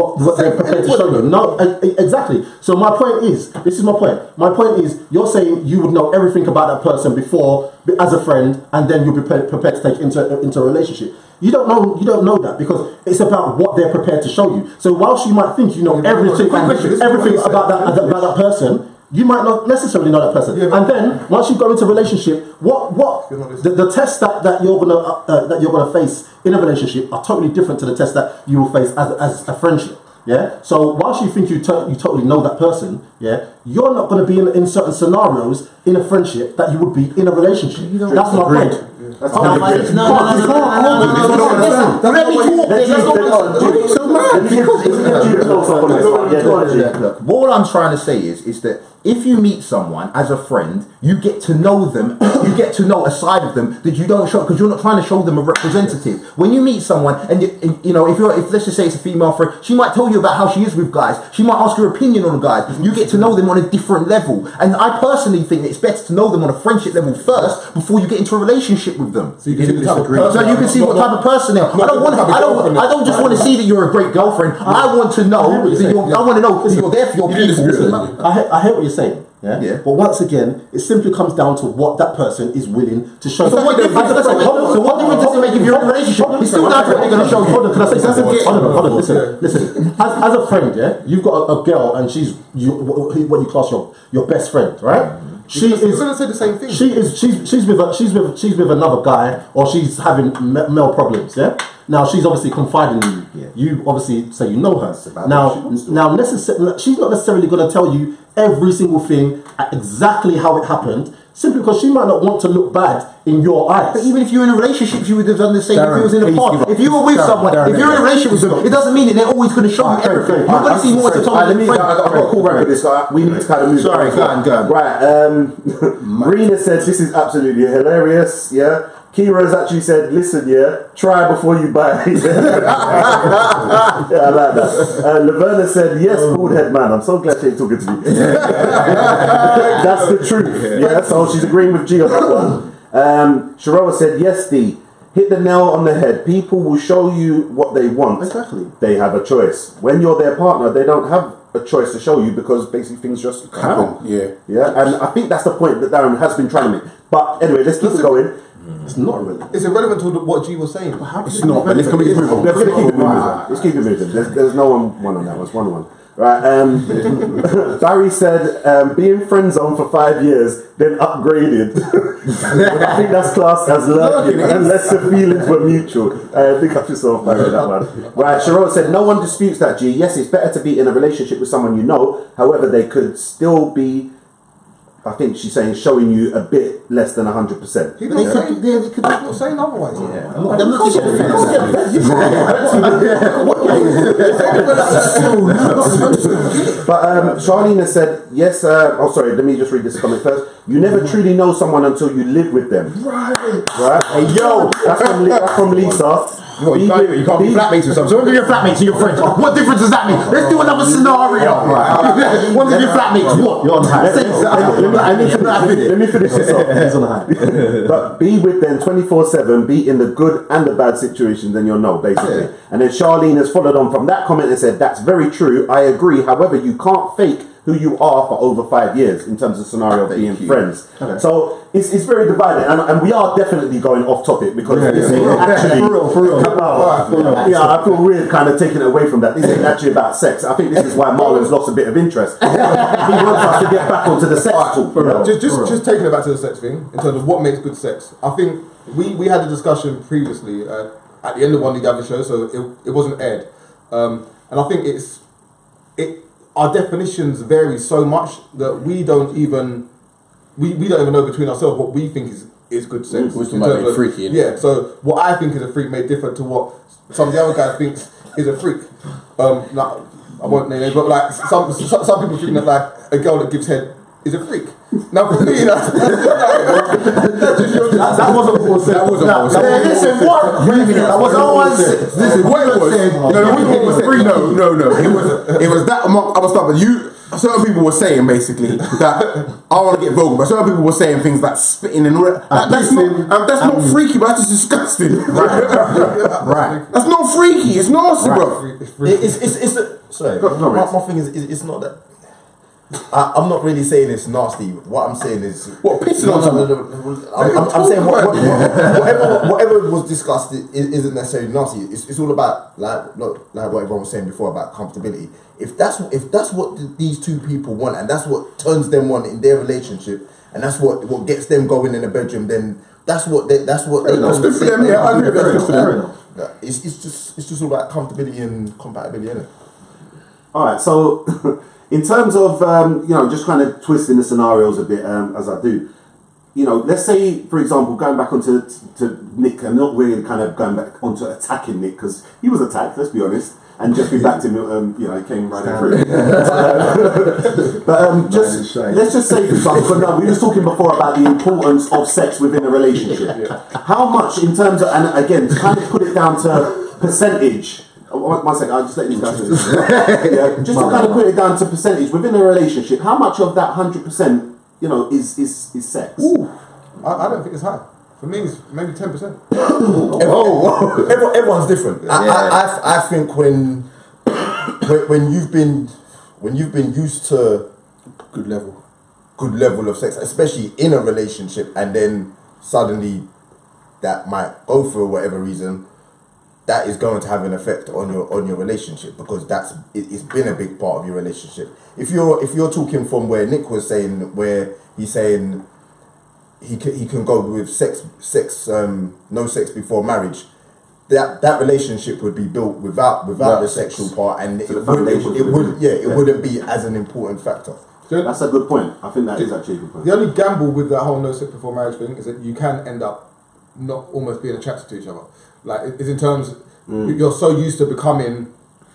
S1: prepared to show you. No, exactly. So my point is, this is my point. My point is, you're saying you would know everything about that person before, as a friend, and then you'll be prepared to take into a relationship. You don't know that because it's about what they're prepared to show you. So whilst you might think you know everything about that person, You might not necessarily know that person, and then once you go into a relationship, the tests that you're gonna face in a relationship are totally different to the tests that you will face as a friendship. Yeah. So whilst you think you totally know that person, yeah, you're not going to be in certain scenarios in a friendship that you would be in a relationship. That's my point. Let me
S6: talk. What I'm trying to say is that if you meet someone as a friend, you get to know them. You get to know a side of them that you don't show because you're not trying to show them a representative. When you meet someone, and you know, if let's just say it's a female friend, she might tell you about how she is with guys. She might ask your opinion on guys. You get to know them on a different level. And I personally think that it's better to know them on a friendship level first before you get into a relationship with them.
S2: So you can disagree.
S6: So you can see what type of person they are. I don't just want to see that you're a great girlfriend. I want to know that you're there for your people.
S1: I hear what you're saying. Yeah. But once again, it simply comes down to what that person is willing to show.
S6: So what difference does it make if you're in a relationship? It's still not what they're going to show you.
S1: Hold on, can I say something? Hold on, listen. As a friend, yeah, you've got a girl and she's what you class your best friend, right?
S2: You're going to say the same thing.
S1: She's with another guy, or she's having male problems. Yeah. Now she's obviously confiding in you. Yeah. You obviously say you know her. Now she's not necessarily going to tell you every single thing exactly how it happened, simply because she might not want to look bad in your eyes.
S6: But even if you're in a relationship, you would have done the same if you was in a pod. If you were with someone, if you're in a relationship with them, it doesn't mean that they're always going to show you everything. You're going to see more to Tom than friends.
S3: I've got a cool record this guy. We need to kind of move.
S6: Sorry, go on.
S3: Right. Marina said this is absolutely hilarious. Yeah. Kira's actually said, listen, yeah, try before you buy. Yeah, I like that. Laverna said, yes, bald head man. I'm so glad she ain't talking to me. That's the truth. Yeah, so she's agreeing with G on that one. Sharoa said, yes, D. Hit the nail on the head. People will show you what they want.
S1: Exactly.
S3: They have a choice. When you're their partner, they don't have a choice to show you because basically things just happen. Yeah, and I think that's the point that Darren has been trying to make. But anyway, let's keep it going.
S1: It's not relevant.
S2: It's irrelevant to what G was saying.
S3: It's not, but let's keep it moving. Let's keep it moving. There's no one on that one. It's 1-1. Right. Barry said, being friend zoned for 5 years, then upgraded. I think that's classed as lurking unless the feelings were mutual. I think I just saw Barry that one. Right. Sharon said, no one disputes that, G. Yes, it's better to be in a relationship with someone you know. However, they could still be, I think she's saying, showing you a bit less than 100%.
S2: He's not saying otherwise.
S3: Yeah. But Charlene has said, yes, let me just read this comment first. You never truly know someone until you live with them. Right? Hey, yo, that's from Lisa.
S4: You can't be flatmates with someone.
S6: So one of your flatmates and your friends. What difference does that mean? Let's do another scenario. One of your flatmates. What?
S1: You're on high.
S3: Let me finish this off. He's on high. But be with them 24/7. Be in the good and the bad situations, then you'll know, basically. Yeah. And then Charlene has followed on from that comment and said, that's very true. I agree. However, you can't fake who you are for over 5 years in terms of scenario of being friends. Okay. So it's very divided, and we are definitely going off topic because this ain't actually for real. I feel weird kind of taking it away from that. This ain't actually about sex. I think this is why Marlon's lost a bit of interest. He wants us to get back onto the sex talk.
S2: Just taking it back to the sex thing in terms of what makes good sex. I think we had a discussion previously at the end of one of the other shows, so it wasn't aired, and I think our definitions vary so much that we don't even know between ourselves what we think is good sex.
S4: Which might be freaky.
S2: Yeah. So what I think is a freak may differ to what some of the other guys think is a freak. Now, I won't name it, but like some people think that like a girl that gives head is a freak. Now for me, that wasn't what was said. That wasn't what was said.
S6: Listen, what? That was no one said.
S4: Listen, what it was? No. It was that among other stuff. But certain people were saying basically that I want to get vulgar, but certain people were saying things like spitting and all that. That's not freaky, but that's just disgusting. Right. That's not freaky. It's nasty, bro.
S5: It's sorry. My thing is it's not that. I'm not really saying it's nasty. What I'm saying is
S4: What, pissing on someone?
S5: I'm saying whatever was discussed isn't necessarily nasty. It's all about like what everyone was saying before about comfortability. If that's what these two people want, and that's what turns them on in their relationship, and that's what gets them going in the bedroom, then that's what they
S4: That's good for them. Yeah, I agree. That's good for them.
S5: It's just all about comfortability and compatibility, isn't it?
S3: All right, so in terms of just kind of twisting the scenarios a bit as I do, let's say, for example, going back onto to Nick, and not really kind of going back onto attacking Nick, because he was attacked, let's be honest, and just we backed him, he came running through. But let's just say, for example, we were talking before about the importance of sex within a relationship. How much in terms of, and again, to kind of put it down to percentage. One second, I'll just let these guys do this. Just to kind of put it down to percentage within a relationship, how much of that 100%, is sex?
S2: Ooh, I don't think it's high. For me, it's maybe 10%.
S5: Everyone's different. I think when you've been used to good level of sex, especially in a relationship, and then suddenly that might go for whatever reason, that is going to have an effect on your relationship, because it's been a big part of your relationship. If you're talking from where Nick was saying, where he's saying he can go with no sex before marriage, that relationship would be built without the sexual part, and it wouldn't be as an important factor.
S3: That's a good point. I think that is actually a good point.
S2: The only gamble with that whole no sex before marriage thing is that you can end up not almost being attracted to each other. Like, it's in terms, you're so used to becoming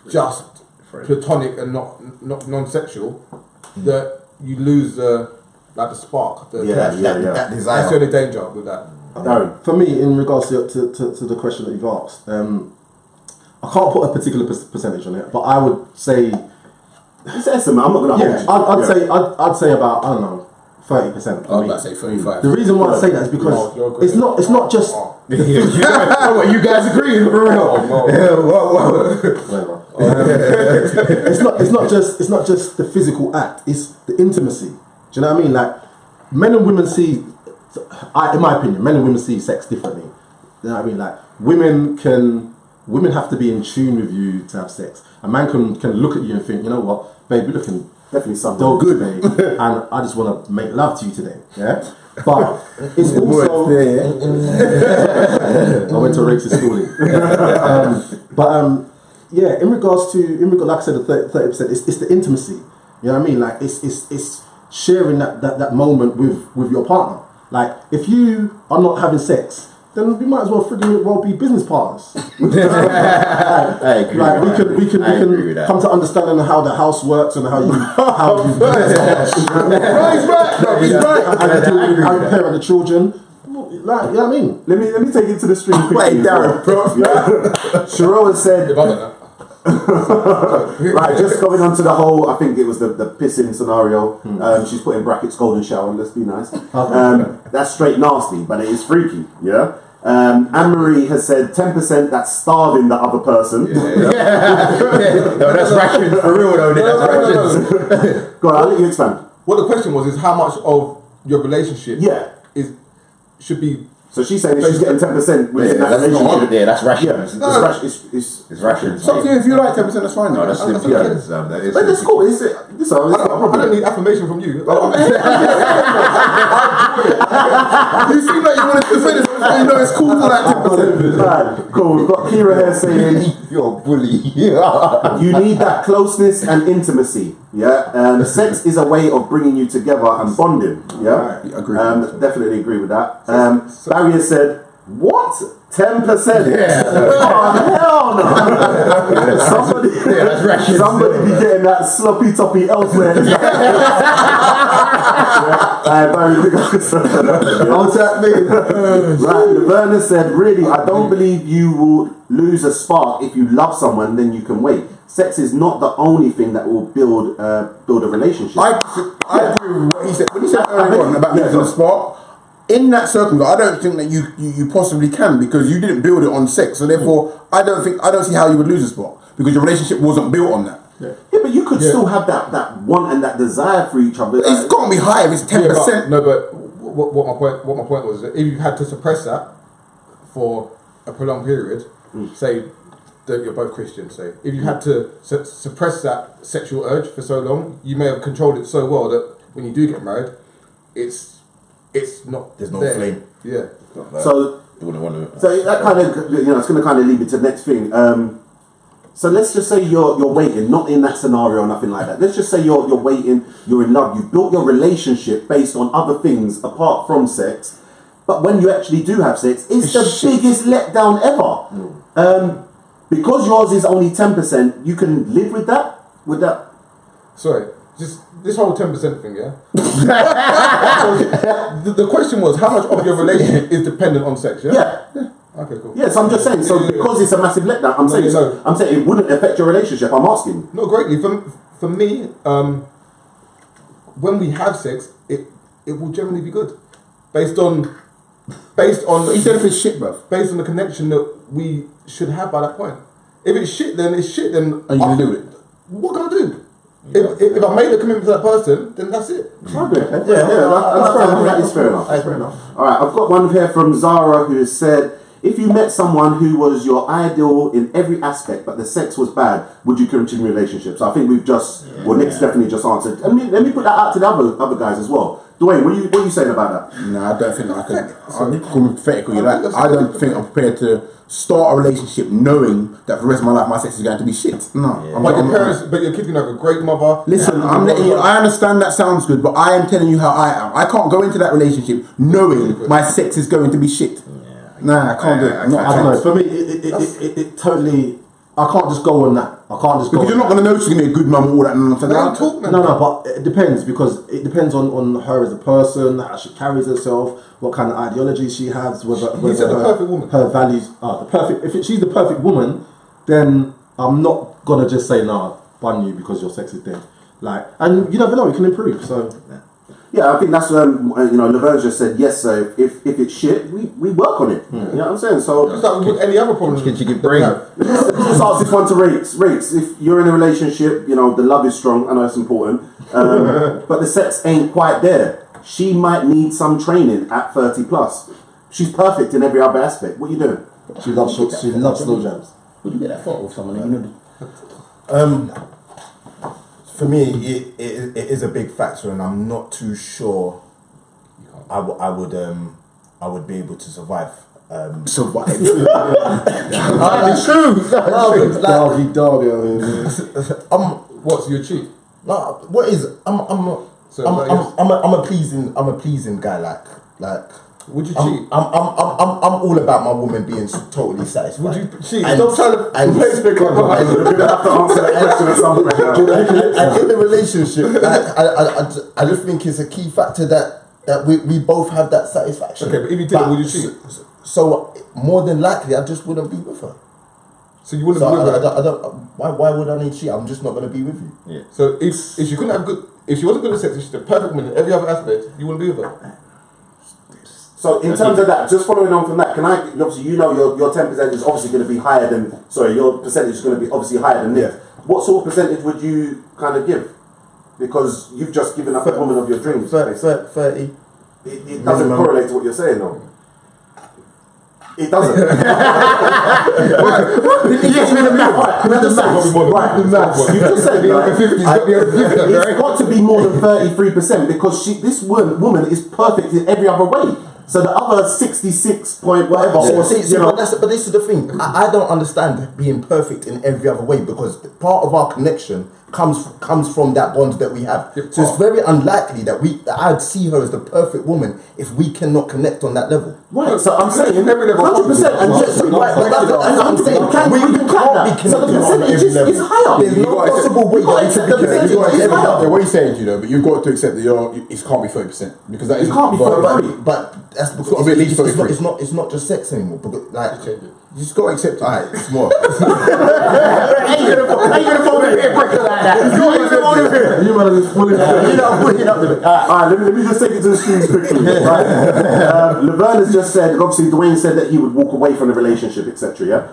S2: just platonic and not non-sexual that you lose the spark. That desire. That's the only danger with that.
S1: Darren, for me, in regards to the question that you've asked, I can't put a particular percentage on it, but I would say
S3: it's an estimate. I'm not going to
S1: hold you. I'd say about 30%.
S2: I was about to say 35.
S1: The reason why I say that is because it's not just.
S6: You guys agree for real?
S1: It's not just the physical act. It's the intimacy. Do you know what I mean? Like, men and women see, in my opinion, men and women see sex differently. You know what I mean? Like, women have to be in tune with you to have sex. A man can look at you and think, you know what, babe, you're looking definitely so good, babe, and I just want to make love to you today. Yeah. But it's also I went to racist schooling. In regards like I said, the 30%, it's the intimacy. You know what I mean? Like, it's sharing that moment with your partner. Like, if you are not having sex, then we might as well be business partners.
S6: I agree.
S1: Like, we can come to understanding how the house works and how you
S4: he's right.
S1: How you parent the children. Like, you know what I mean?
S3: Let me take it to the stream quickly.
S4: Wait, Darren, bro.
S3: Sharon has said. Right, just going on to the whole, I think it was the pissing scenario. She's put in brackets golden shower, let's be nice. That's straight nasty, but it is freaky, yeah? Anne-Marie has said 10%, that's starving the other person.
S6: No, that's rations for real though. That's rations.
S3: Go on, I'll let you expand.
S2: What the question was is how much of your relationship should be.
S3: So she's saying she's getting 10% within that relationship.
S6: Yeah, that's rations.
S3: It's
S6: rations.
S4: Something, if you like 10%, that's fine.
S6: No, that's
S3: But that's cool.
S2: I don't need affirmation from you.
S4: You seem like you wanted to say this, so you know it's cool for that 10%.
S3: Right, cool. We've got Kira here saying
S6: You're a bully.
S3: you need that closeness and intimacy. Yeah, sex is a way of bringing you together and bonding. Yeah,
S4: agree.
S3: Definitely agree with that. Barry has said, what? 10%?
S6: Yeah.
S3: Oh, hell no. Somebody be getting that sloppy toppy elsewhere. Barry, what's that mean? Right, Werner said, really, I don't believe you will lose a spark. If you love someone, then you can wait. Sex is not the only thing that will build a relationship.
S4: I agree with what he said. When he said earlier on about losing a spark, in that circumstance, I don't think that you possibly can, because you didn't build it on sex. So therefore, I don't see how you would lose a spark, because your relationship wasn't built on that.
S3: Yeah, but you could still have that want and that desire for each other.
S4: It's got to be higher. It's 10%.
S2: No, but what my point was that if you had to suppress that for a prolonged period, say that you're both Christians, say if you had to suppress that sexual urge for so long, you may have controlled it so well that when you do get married, it's not
S5: There's no
S2: there.
S5: flame.
S2: Yeah.
S3: So
S5: You wouldn't want to.
S3: So that kind of, it's going to kind of lead me to the next thing. So let's just say you're waiting, not in that scenario or nothing like that. Let's just say you're waiting, you're in love, you've built your relationship based on other things apart from sex. But when you actually do have sex, it's the biggest letdown ever. Because yours is only 10%, you can live with that? With that?
S2: Sorry, just this whole 10% thing, yeah? the question was, how much of your relationship is dependent on sex, yeah?
S3: Yeah.
S2: Okay, cool.
S3: Yes, I'm just saying. So because it's a massive letdown, I'm saying it wouldn't affect your relationship. I'm asking.
S2: Not greatly. For me, when we have sex, it will generally be good, based on.
S4: But you said if it's shit, bruv.
S2: Based on the connection that we should have by that point. If it's shit, then it's shit. Then
S4: And you can do it.
S2: What can I do? If I made a commitment to that person, then that's it.
S3: That's fair enough. That is fair enough. That's fair enough. All right, I've got one here from Zara who has said, if you met someone who was your ideal in every aspect, but the sex was bad, would you continue relationships? So I think we've just, Nick's definitely just answered. Let me put that out to the other guys as well. Dwayne, what are you saying about that?
S4: No, I don't think I can. I'm call me pathetic with that. I don't think I'm prepared to start a relationship knowing that for the rest of my life my sex is going to be shit. No.
S2: But your kid can have a great mother.
S4: Listen, I'm letting you. I understand that sounds good, but I am telling you how I am. I can't go into that relationship knowing my sex is going to be shit. Nah, I can't do it.
S1: I don't know. For me, it totally. I can't just go on that. I can't just go.
S4: Because you're not going to know she's going to be a good mum or all that.
S1: No, but it depends because it depends on her as a person, how she carries herself, what kind of ideology she has, whether
S2: the perfect woman.
S1: Her values are the perfect. If she's the perfect woman, then I'm not gonna just say nah, bun you because your sex is dead. Like, and you never know, it can improve. So.
S3: Yeah, I think that's Laverne just said yes. So if it's shit, we work on it. You know what I'm saying? So
S2: just like with any other problem.
S6: Can you give brain?
S3: Let's ask this one to Rakes. Rakes, if you're in a relationship, the love is strong. I know it's important, but the sex ain't quite there. She might need some training at 30 plus. She's perfect in every other aspect. What are you doing?
S1: She loves slow jams.
S5: Would you get that photo of someone? For me, it is a big factor, and I'm not too sure I would be able to survive.
S4: Survive.
S5: It's true.
S1: Doggy.
S2: What's your cheat?
S5: No, what is I'm a pleasing guy. Like.
S2: Would you cheat?
S5: I'm all about my woman being totally satisfied.
S2: Would you cheat?
S5: And,
S2: Don't try to play the
S3: You're gonna have to answer that question at some point.
S5: and in the relationship, I just think it's a key factor that we both have that satisfaction.
S2: Okay, but if you did, would you cheat?
S5: So more than likely, I just wouldn't be with her.
S2: So you wouldn't be with her?
S5: I don't. Why would I need cheat? I'm just not going to be with you.
S6: Yeah.
S2: So if she couldn't have if she wasn't good at sex, if she's the perfect woman in every other aspect, you wouldn't be with her.
S3: So in terms of that, just following on from that, obviously your 10% is obviously going to be higher than, your percentage is going to be obviously higher than Nick. What sort of percentage would you kind of give? Because you've just given up a woman of your dreams.
S5: 30.
S3: It doesn't correlate to what you're saying though. It doesn't. You just said it's got to be more than 33% because this woman is perfect in every other way. So the other 66 point whatever.
S5: But this is the thing. I don't understand being perfect in every other way because part of our connection comes from that bond that we have. So it's very unlikely that I'd see her as the perfect woman if we cannot connect on that level.
S3: Right. So I'm saying 100%.
S5: I'm saying we can't be connected on every level.
S3: It's higher.
S5: There's no possible way that we can be connected on every level.
S4: What you're saying, but you've got to accept that it can't be 30% because that is.
S3: It can't be 30%.
S5: But that's because
S4: got to be at least 33.
S5: It's not just sex anymore. Because,
S4: you just got to accept it.
S5: Alright, it's more.
S3: Ain't gonna fall in here quicker like that. You might have just pull it up. Alright, let me just take it to the streams quickly. Right. Laverne has just said, obviously Dwayne said that he would walk away from the relationship, etc. Yeah.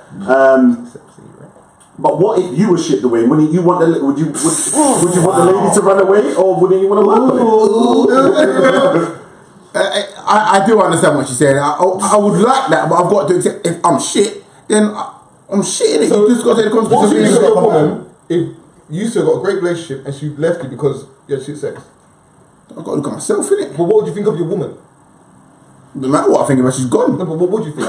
S3: But what if you were shipped away? Wouldn't you want would you want the lady to run away, or wouldn't you want to work on it?
S4: I do understand what she's saying. I would like that, but I've got to accept if I'm shit, then I'm shit in it.
S2: So
S4: you just got to take the
S2: what do you
S4: consequences.
S2: think of a woman if you two got a great relationship and she left you because you had shit sex?
S4: I've got to look at myself, innit?
S2: But what would you think of your woman?
S4: No matter what I think about, she's gone.
S2: No, but what would you think?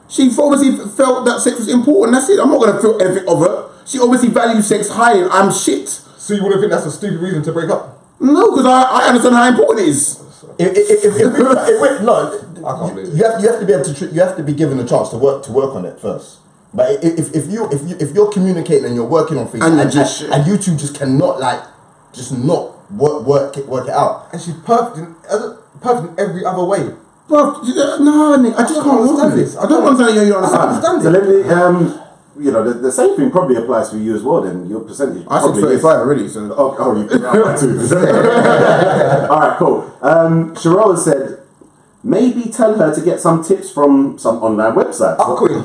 S4: She obviously felt that sex was important. That's it. I'm not going to feel anything of her. She obviously values sex high, and I'm shit.
S2: So you wouldn't think that's a stupid reason to break up?
S4: No, because I understand how important it is.
S5: No,
S2: I can't believe it.
S5: you have to be able to. You have to be given a chance to work on it first. But if you're communicating and you're working on things
S4: And
S5: and,
S4: you're just
S5: and you two just cannot not work it out.
S2: And she's perfect in every other way.
S4: Bro, no, Nick, I just can't
S2: understand
S4: understand
S2: this.
S4: this. I don't understand how you understand.
S3: So let me, the same thing probably applies for you as well. Then your percentage.
S4: I said
S3: probably is-
S4: 35 already, so.
S3: Oh, you put that too. All right, cool. Cheryl has said, maybe tell her to get some tips from some online website.
S2: Queen.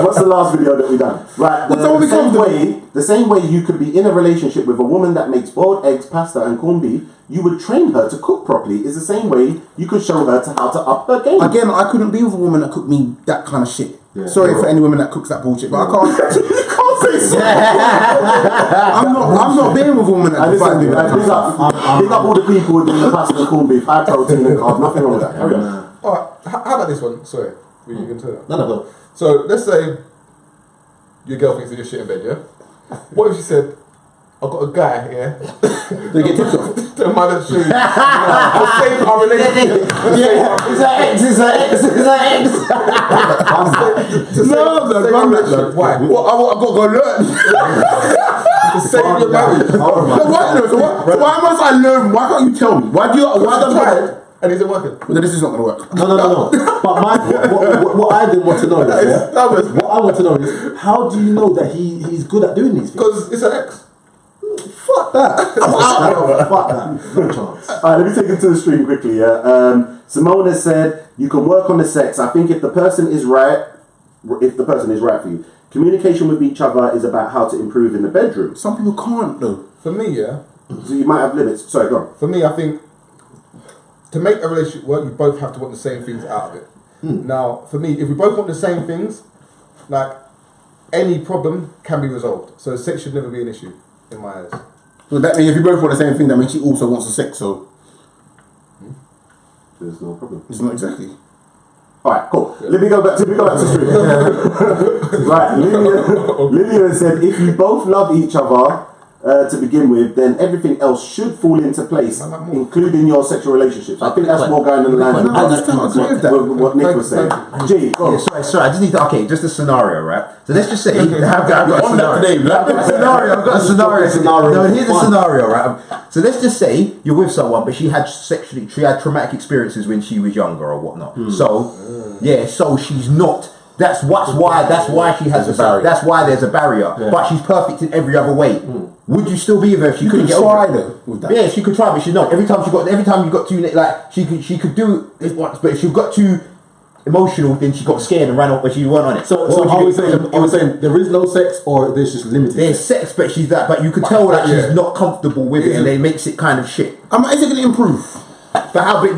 S3: What's the last video that we done? Right, the same way you could be in a relationship with a woman that makes boiled eggs, pasta, and corned beef. You would train her to cook properly. Is the same way you could show her how to up her game.
S4: Again, I couldn't be with a woman that cooked me that kind of shit.
S1: Yeah.
S4: Sorry for any woman that cooks that bullshit, but I can't.
S3: You can't say so.
S4: I'm not being with a woman that
S3: And
S4: provides me
S3: listen,
S4: with that.
S3: big up all the people with the pasta and corned beef, high protein and carbs. Nothing wrong with that. Carry on.
S2: Alright, how about this one? Sorry, were you going to tell that?
S1: No.
S2: So let's say your girl thinks that you're shit in bed, yeah? What if she said, I've got a guy, yeah?
S1: They get tipped off.
S2: The man that shows you. The same our relationship.
S3: It's an ex.
S4: No,
S2: Why?
S4: Well, I've got to go learn.
S2: To save your marriage.
S4: So why must I learn? Why can't you tell me? Why don't
S2: Tried, and is it working?
S4: Well, this is not going to work.
S1: No. But what I did want to know is, what I want to know is, how do you know that he's good at doing these things?
S2: Because it's an ex.
S1: Fuck that. Fuck that. No chance.
S3: Alright, let me take it to the stream quickly. Yeah. Simone has said you can work on the sex. I think if the person is right for you, communication with each other is about how to improve in the bedroom.
S4: Some people can't, though.
S2: For me, yeah.
S3: So you might have limits. Sorry, go on.
S2: For me, I think to make a relationship work, you both have to want the same things out of it. Now, for me, if we both want the same things, like any problem can be resolved. So sex should never be an issue in my eyes.
S4: So that means if you both want the same thing, that means she also wants the sex, so
S3: There's no problem.
S4: it's not exactly.
S3: Alright, cool. Let me go back to stream. Right, Lillian said if you both love each other to begin with, then everything else should fall into place, including your sexual relationships. I think that's more going in line with what Nick was saying. G, go on.
S6: Yeah, sorry, I just need to, just a scenario, right? So let's just say, I've got a scenario. I've got a scenario. No, here's the scenario, right? So let's just say you're with someone, but she had traumatic experiences when she was younger or whatnot. So she's not. That's why she has a barrier. That's why there's a barrier. Yeah. But she's perfect in every other way. Would you still be with her if she couldn't get over it?
S4: With that.
S6: Yeah, she could try, but she's not. Every time you got too like she could do it once, but if she got too emotional, then she got scared and ran off, but she weren't on it.
S1: So are we saying there is no sex, or there's just limited?
S6: There's sex, but she's that. But you could tell that she's not comfortable with it, and it makes it kind of shit.
S4: Is it going to improve?
S6: But how? But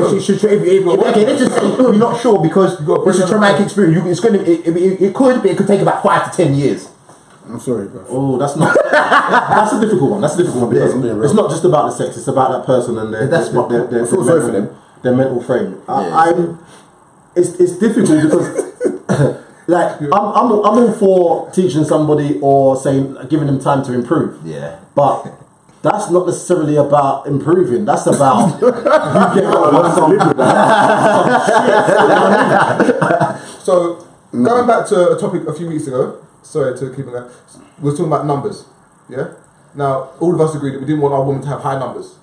S6: she should. Okay, let's just say you're not sure because it's a traumatic experience. It could take about 5 to 10 years.
S4: I'm sorry, bro.
S1: Oh, that's a difficult one. That's a difficult one because it's not just about the sex; it's about that person and their mental frame. It's difficult because, like, I'm all for teaching somebody or saying giving them time to improve.
S6: Yeah,
S1: but that's not necessarily about improving. That's about you get
S2: So going back to a topic a few weeks ago. Sorry to keep on that. We were talking about numbers. Yeah. Now all of us agreed that we didn't want our woman to have high numbers.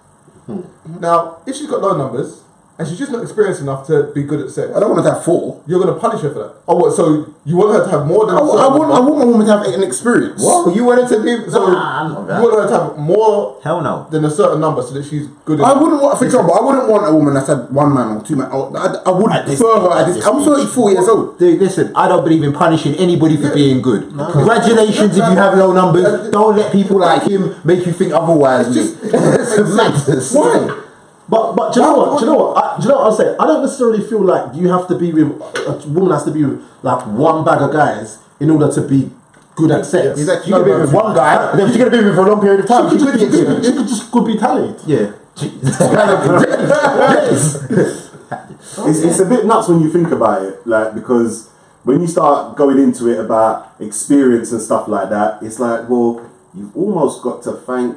S2: Now if she's got low numbers, and she's just not experienced enough to be good at sex.
S4: I don't want her to have 4.
S2: You're going to punish her for that. Oh, what? So you want her to have more than?
S4: I want my woman to have an experience.
S2: What? You want her to be? So
S6: Nah,
S2: you want her to have more?
S6: Hell no.
S2: Than a certain number, so that she's good.
S4: I wouldn't want, for example, I wouldn't want a woman that's had 1 man or 2 man. I would prefer her at this. I'm 34 years old.
S6: Dude, listen, I don't believe in punishing anybody for being good. Congratulations if you have low numbers. Don't let people like him make you think otherwise. It's madness.
S4: Why?
S1: But do you know what? Do you know what I'll say? I don't necessarily feel like you have to be with a woman has to be with like one bag of guys in order to be good at sex.
S6: Exactly. You can be with one guy, and then she's going to be with him for a long period of time.
S1: She could just could be talented.
S6: Yeah.
S3: It's a bit nuts when you think about it, like, because when you start going into it about experience and stuff like that, it's like, well, you've almost got to thank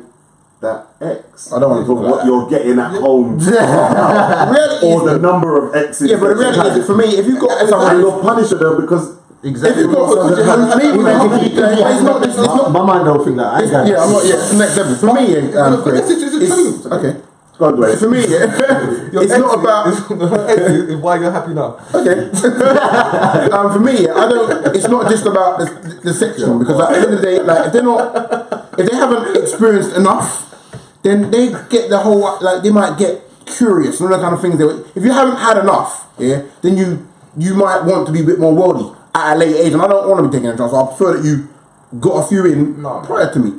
S3: that ex.
S4: I don't want to talk about
S3: what you're getting at home, or the number of exes.
S4: Yeah, but the reality is, for me, if you've got someone,
S3: you're punishing them because.
S6: Exactly.
S4: If you've got it's not.
S1: My mind don't think that. I ain't got
S4: Yeah, I'm not. Yeah, it's next level. For me, Chris,
S2: it's
S4: okay.
S3: Go on, Dwayne.
S4: For me, it's not about.
S2: Why you're happy now?
S4: Okay. For me, I don't. It's not just about the section, because at the end of the day, like if they haven't experienced enough, then they get the whole, like, they might get curious and all that kind of things. If you haven't had enough, then you might want to be a bit more worldly at a late age, and I don't want to be taking a chance. So I prefer that you got a few in prior to me.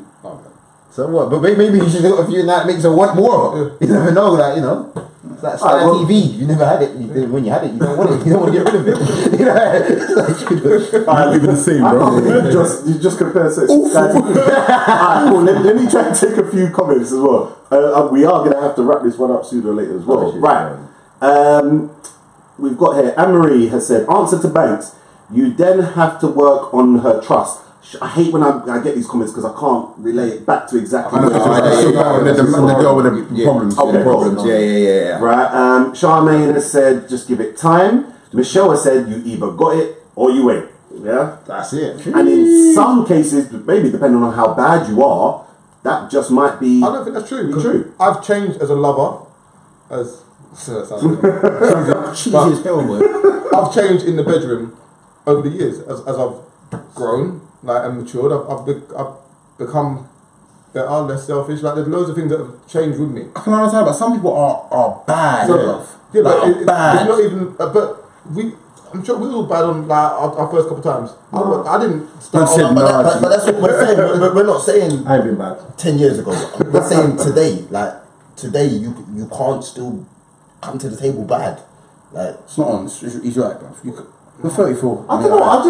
S6: So what? But maybe you should do a few, and that makes her want more. You never know that, you know. It's like Sky TV. You never had it. When you had it, you don't want it. You don't want to get rid of it.
S3: I'm leaving the same, bro. you just compare sex to Sky TV. Alright, cool. Let me try and take a few comments as well. We are going to have to wrap this one up sooner or later as well. Right. We've got here, Anne-Marie has said, answer to Banks, you then have to work on her trust. I hate when I get these comments because I can't relay it back to exactly what
S4: the girl with the problems.
S6: Okay, problems. Yeah.
S3: Right. Charmaine has said, just give it time. Michelle has said, you either got it or you ain't. Yeah?
S1: That's it.
S3: And in some cases, maybe depending on how bad you are, that just might be.
S2: I don't think that's true.
S3: True.
S2: I've changed as a lover, as that sounds I've changed in the bedroom over the years as I've grown, like, and matured. I've become better, less selfish. Like, there's loads of things that have changed with me.
S4: I can understand, but some people are bad.
S2: Yeah, but
S4: bad.
S2: it's not even. But I'm sure we were all bad on like our first couple of times. I didn't start.
S5: But that's what we're saying. We're not saying
S1: I ain't been bad
S5: 10 years ago. We're saying today. Like today, you can't still come to the table bad. Like
S4: It's not on. He's right, bro. You're 34.
S3: I don't know. I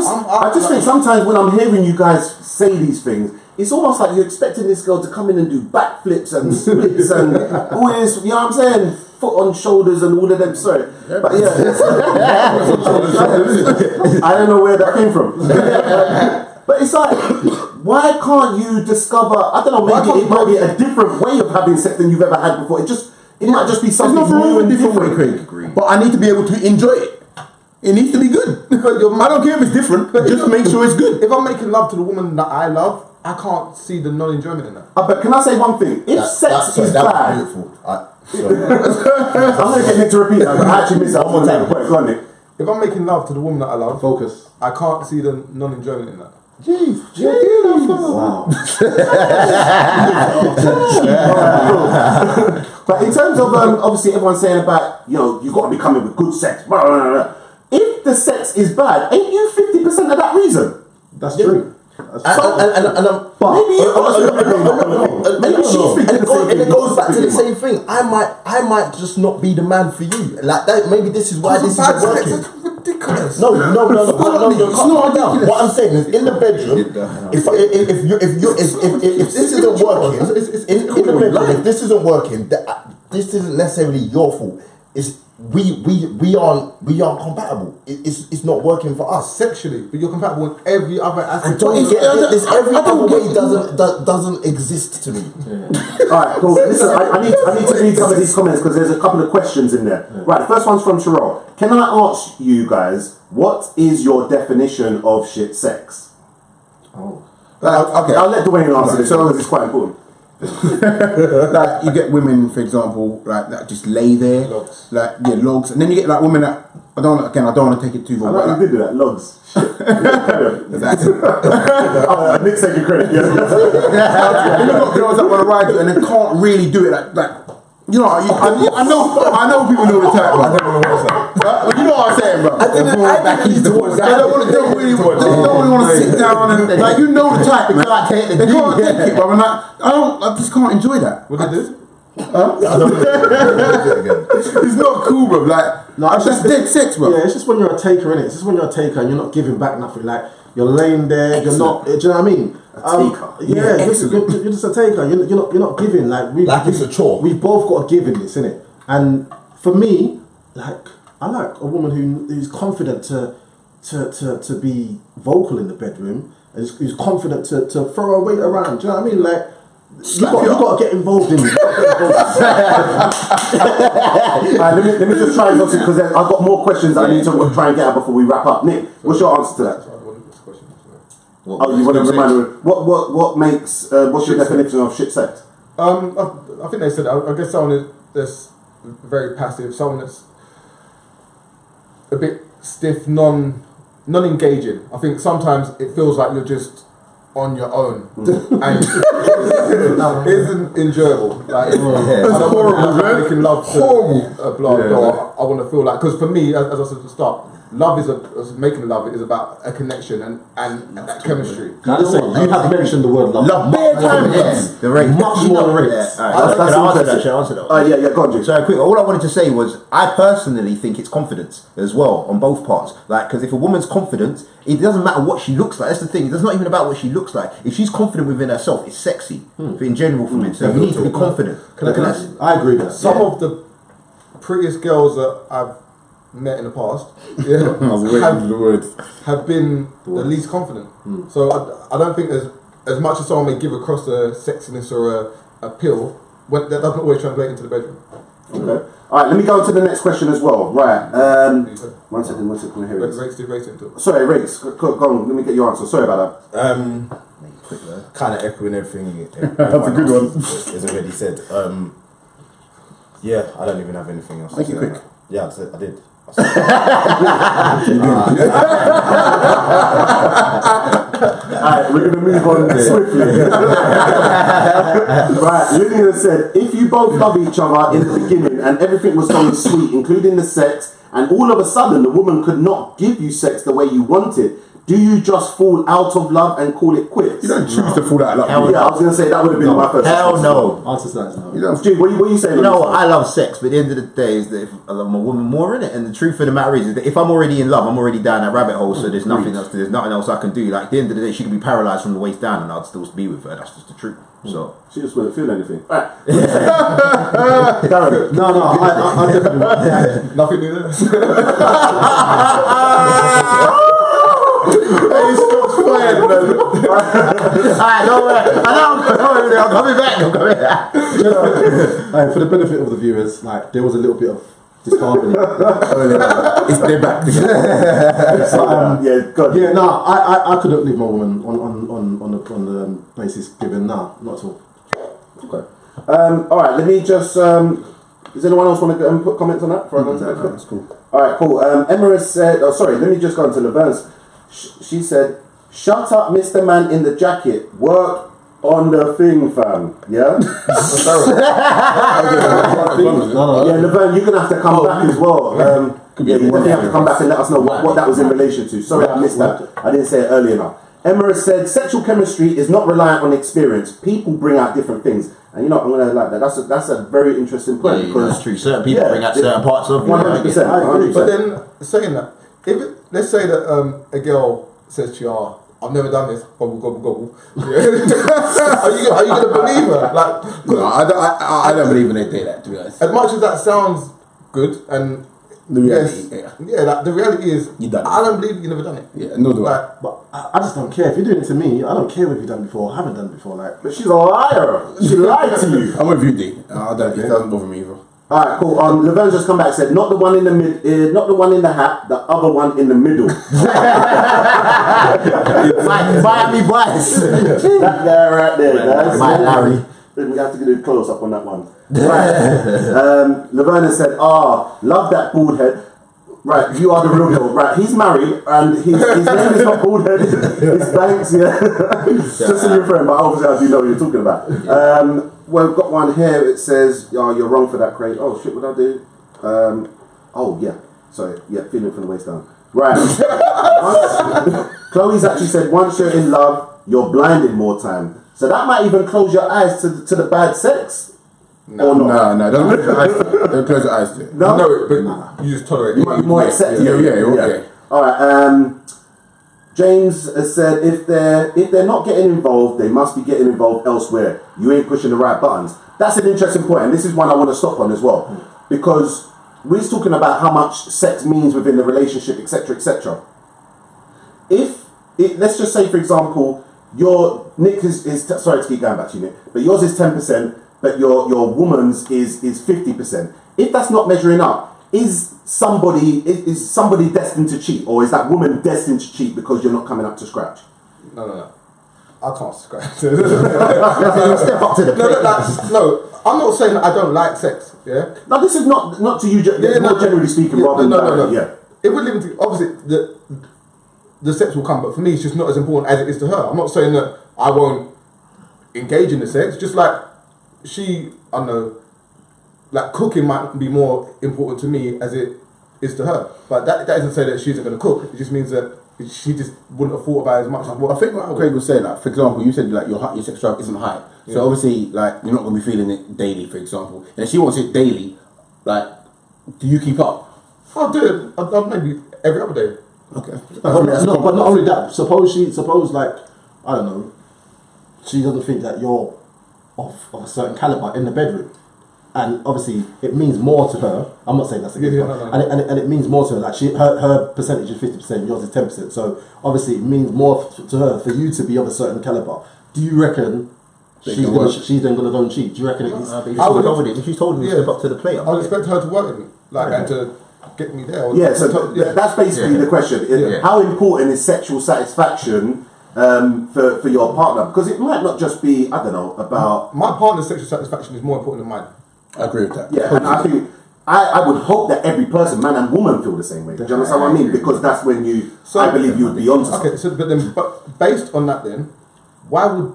S3: just think sometimes when I'm hearing you guys say these things, it's almost like you're expecting this girl to come in and do backflips and splits and all this. You know what I'm saying? Foot on shoulders and all of them. Sorry, but yeah, I don't know where that came from. But it's like, why can't you discover? I don't know. Maybe it might be a different way of having sex than you've ever had before. It might just be something new and different.
S4: Craig. But I need to be able to enjoy it. It needs to be good. I don't care if it's different, but just make sure it's good.
S2: If I'm making love to the woman that I love, I can't see the non-enjoyment in that.
S3: But can I say one thing? If sex is bad,
S5: beautiful.
S3: I'm going to get Nick to repeat that. I actually missed that one more time. Go on, Nick.
S2: If I'm making love to the woman that I love,
S1: focus.
S2: I can't see the non-enjoyment in that.
S3: Jeez. Wow. But in terms of obviously everyone's saying about you've got to be coming with good sex. Blah, blah, blah, blah. If the sex is bad, ain't you 50% of that reason?
S1: That's true.
S5: Maybe she's thinking and it goes back to the same thing. I might just not be the man for you. Like that. Maybe this is why this isn't working.
S2: Ridiculous.
S5: No. What I'm saying is, in the bedroom, if this isn't working, in the bedroom, if this isn't working, this isn't necessarily your fault. It's we aren't compatible. It's not working for us
S2: sexually, but you're compatible in every other aspect.
S5: Every other way doesn't exist to me.
S3: Alright, cool. Listen, I need to read some of these comments because there's a couple of questions in there. Right, the first one's from Cheryl. Can I ask you guys, what is your definition of shit sex?
S1: Oh.
S3: Okay, I'll let Dwayne answer this because it's quite important.
S4: Like you get women, for example, like that just lay there,
S2: Logs.
S4: like logs, and then you get like women that I don't want to take it too far.
S3: I
S4: but,
S3: know
S4: like,
S3: you did do that, logs.
S4: exactly.
S3: Nick's taking credit.
S4: You've got girls that want to ride you and they can't really do it like you know. I know people know the type. I don't want to watch that. But you know what I'm saying, bro. I didn't need to watch that. They don't really want to sit down and like you know the type. Man. They can't take it, bro. And like I just can't enjoy that.
S2: What they do?
S4: It's not cool, bro. Like
S1: No,
S4: it's just dead sex, bro.
S1: Yeah, it's just when you're a taker, innit? It's just when you're a taker and you're not giving back nothing. Like you're laying there, you're not. Do you know what I mean?
S3: taker.
S1: Yeah, you're just a taker. You're not giving. Like
S5: it's a chore.
S1: We've both got to give in this, innit? And for me, like I like a woman who's confident to be vocal in the bedroom, and who's confident to throw her weight around. Do you know what I mean? Like. You got to get involved in it.
S3: Alright, let me just try and answer because I've got more questions that I need to try and get out before we wrap up. Nick, what's your answer to that? Oh, you want to remind me? What makes? What's your definition of shit sex?
S2: I think they said. I guess someone that's very passive, someone that's a bit stiff, non-engaging. I think sometimes it feels like you're just on your own, and it isn't enjoyable. Like, I don't want to making love to blah blah. I want to feel like, because for me, as I said at the start, love is making love is about a connection and that chemistry.
S1: You have mentioned the word love.
S6: The rate.
S1: Much more than rates.
S6: Can I answer that?
S3: Yeah, go on, Jake.
S6: So quick, all I wanted to say was I personally think it's confidence as well on both parts. Like, because if a woman's confident, it doesn't matter what she looks like. That's the thing. It's not even about what she looks like. If she's confident within herself, it's sexy. In general for men. So you need to be confident.
S1: I agree with that.
S2: Some of the prettiest girls that I've met in the past have been the least confident. So I don't think there's, as much as someone may give across a sexiness or a pill, that doesn't always translate into the bedroom.
S3: Okay. Alright, let me go to the next question as well. Right. One second, here it is. Sorry, Rakes, go on, let me get your answer. Sorry about that.
S5: Kind of echoing everything.
S4: That's a good one.
S5: Is already said. Yeah, I don't even have anything else.
S4: Make it quick.
S5: Yeah, I did.
S3: Alright, we're going to move on swiftly. Right, Lillian said, if you both love each other in the beginning and everything was going sweet, including the sex, and all of a sudden the woman could not give you sex the way you wanted, do you just fall out of love and call it quits?
S4: You don't choose to fall out of love.
S3: Yeah, I was going to say that would have been my first
S6: Hell no.
S1: Answer to that is no.
S4: You don't.
S3: Jim, what are you saying?
S6: You know, I love sex, but at the end of the day, is that if I love my woman more in it, and the truth of the matter is that if I'm already in love, I'm already down that rabbit hole. So there's nothing else I can do. Like at the end of the day, she could be paralyzed from the waist down, and I'd still be with her. That's just the truth. So
S3: she just wouldn't feel anything. Right.
S1: Darren, no, I definitely won't.
S2: Nothing new there.
S6: Alright, don't worry. I'm coming back.
S1: For the benefit of the viewers, like there was a little bit of disharmony earlier.
S4: They're back.
S1: Yeah, no, I couldn't leave my woman on the basis given. Nah, not at all.
S3: Okay. Alright, let me just does anyone else want to put comments on that before I go to the next one?
S4: That's cool.
S3: Alright, cool. Emma said, let me just go into Laverne's. She said, shut up, Mr. Man in the jacket. Work on the thing, fam. Yeah? Yeah, Laverne, you're going to have to come back as well. You definitely have to come back and let us know what that was in relation to. Sorry, I missed that. I didn't say it early enough. Emma said, sexual chemistry is not reliant on experience. People bring out different things. And you know, I'm going to like that. That's a very interesting point. Because
S6: that's true. Certain people bring out certain parts of
S3: 100%. I agree.
S2: But then, saying that, let's say that a girl says to you, I've never done this, gobble, gobble, gobble. Yeah. are you going to believe her? Like,
S4: No, I don't believe in they do that, to be honest.
S2: as much as that sounds good, and
S4: The reality,
S2: like, the reality is,
S4: You done it.
S2: I don't believe you've never done it.
S4: Yeah, no do I.
S2: Like,
S1: But I just don't care. If you're doing it to me, I don't care whether you've done it before or haven't done it before. Like,
S3: But she's a liar. She lied to you.
S4: I'm with you, D. It doesn't bother me either.
S3: Alright, cool. Laverne just come back and said, not the one in the not the one in the hat, the other one in the middle.
S6: Miami Vice.
S3: That guy right there, guys.
S6: Larry.
S3: We have to do a close up on that one. Right. Laverna said, love that bald head. Right, you are the real deal. Right, he's married and his name is not bald head, it's Banks, yeah. Just a new friend, but obviously I do know what you're talking about. Well, we've got one here, it says, you're wrong for that, Craig. Oh shit, what did I do? Sorry, feeling from the waist down. Right. Chloe's actually said, once you're in love, you're blinded more time. So that might even close your eyes to the bad sex.
S4: No, don't close your eyes to it. Don't close your eyes to it.
S2: No, but you just tolerate it.
S3: You might be more accepting.
S4: Okay.
S3: Alright, James has said if they're not getting involved, they must be getting involved elsewhere. You ain't pushing the right buttons. That's an interesting point, and this is one I want to stop on as well. Because we're talking about how much sex means within the relationship, etc., etc. Let's just say, for example, Nick is sorry to keep going back to you, Nick, but yours is 10%, but your woman's is 50%. If that's not measuring up, is somebody destined to cheat, or is that woman destined to cheat because you're not coming up to scratch?
S2: No. I can't scratch.
S6: Step up to the plate.
S2: No, I'm not saying that I don't like sex. Yeah.
S3: No, this is not to you. More generally speaking, rather than
S2: no.
S3: Yeah.
S2: If we're living together, obviously the sex will come, but for me, it's just not as important as it is to her. I'm not saying that I won't engage in the sex. Just like I don't know, like cooking might be more important to me as it is to her. But that doesn't say that she isn't going to cook. It just means that she just wouldn't have thought about it as much as what
S4: I think what Craig was saying, like, for example, you said like your sex drive isn't high. So obviously, like, you're not going to be feeling it daily, for example. And if she wants it daily, like, do you keep up?
S2: I'll do it. I'll maybe every other day.
S4: Okay.
S1: But not only that. Suppose like, I don't know, she doesn't think that you're of a certain caliber in the bedroom, and obviously it means more to her. I'm not saying that's a good one, and it means more to her. Like her percentage is 50%, yours is 10%. So obviously it means more to her for you to be of a certain caliber. Do you reckon she's then gonna go and cheat? Do you reckon it's?
S6: I would go with it. If she's told me to step up to the plate,
S2: I'd expect her to work with me, and to get me there.
S3: That's basically the question. How important is sexual satisfaction for your partner? Because it might not just be, I don't know, about...
S2: My partner's sexual satisfaction is more important than mine.
S4: I agree with that.
S3: Yeah, and I think... I would hope that every person, man and woman, feel the same way. Do you understand what I mean? Because that's when I believe you would be onto something.
S2: Okay, but based on that then, why would...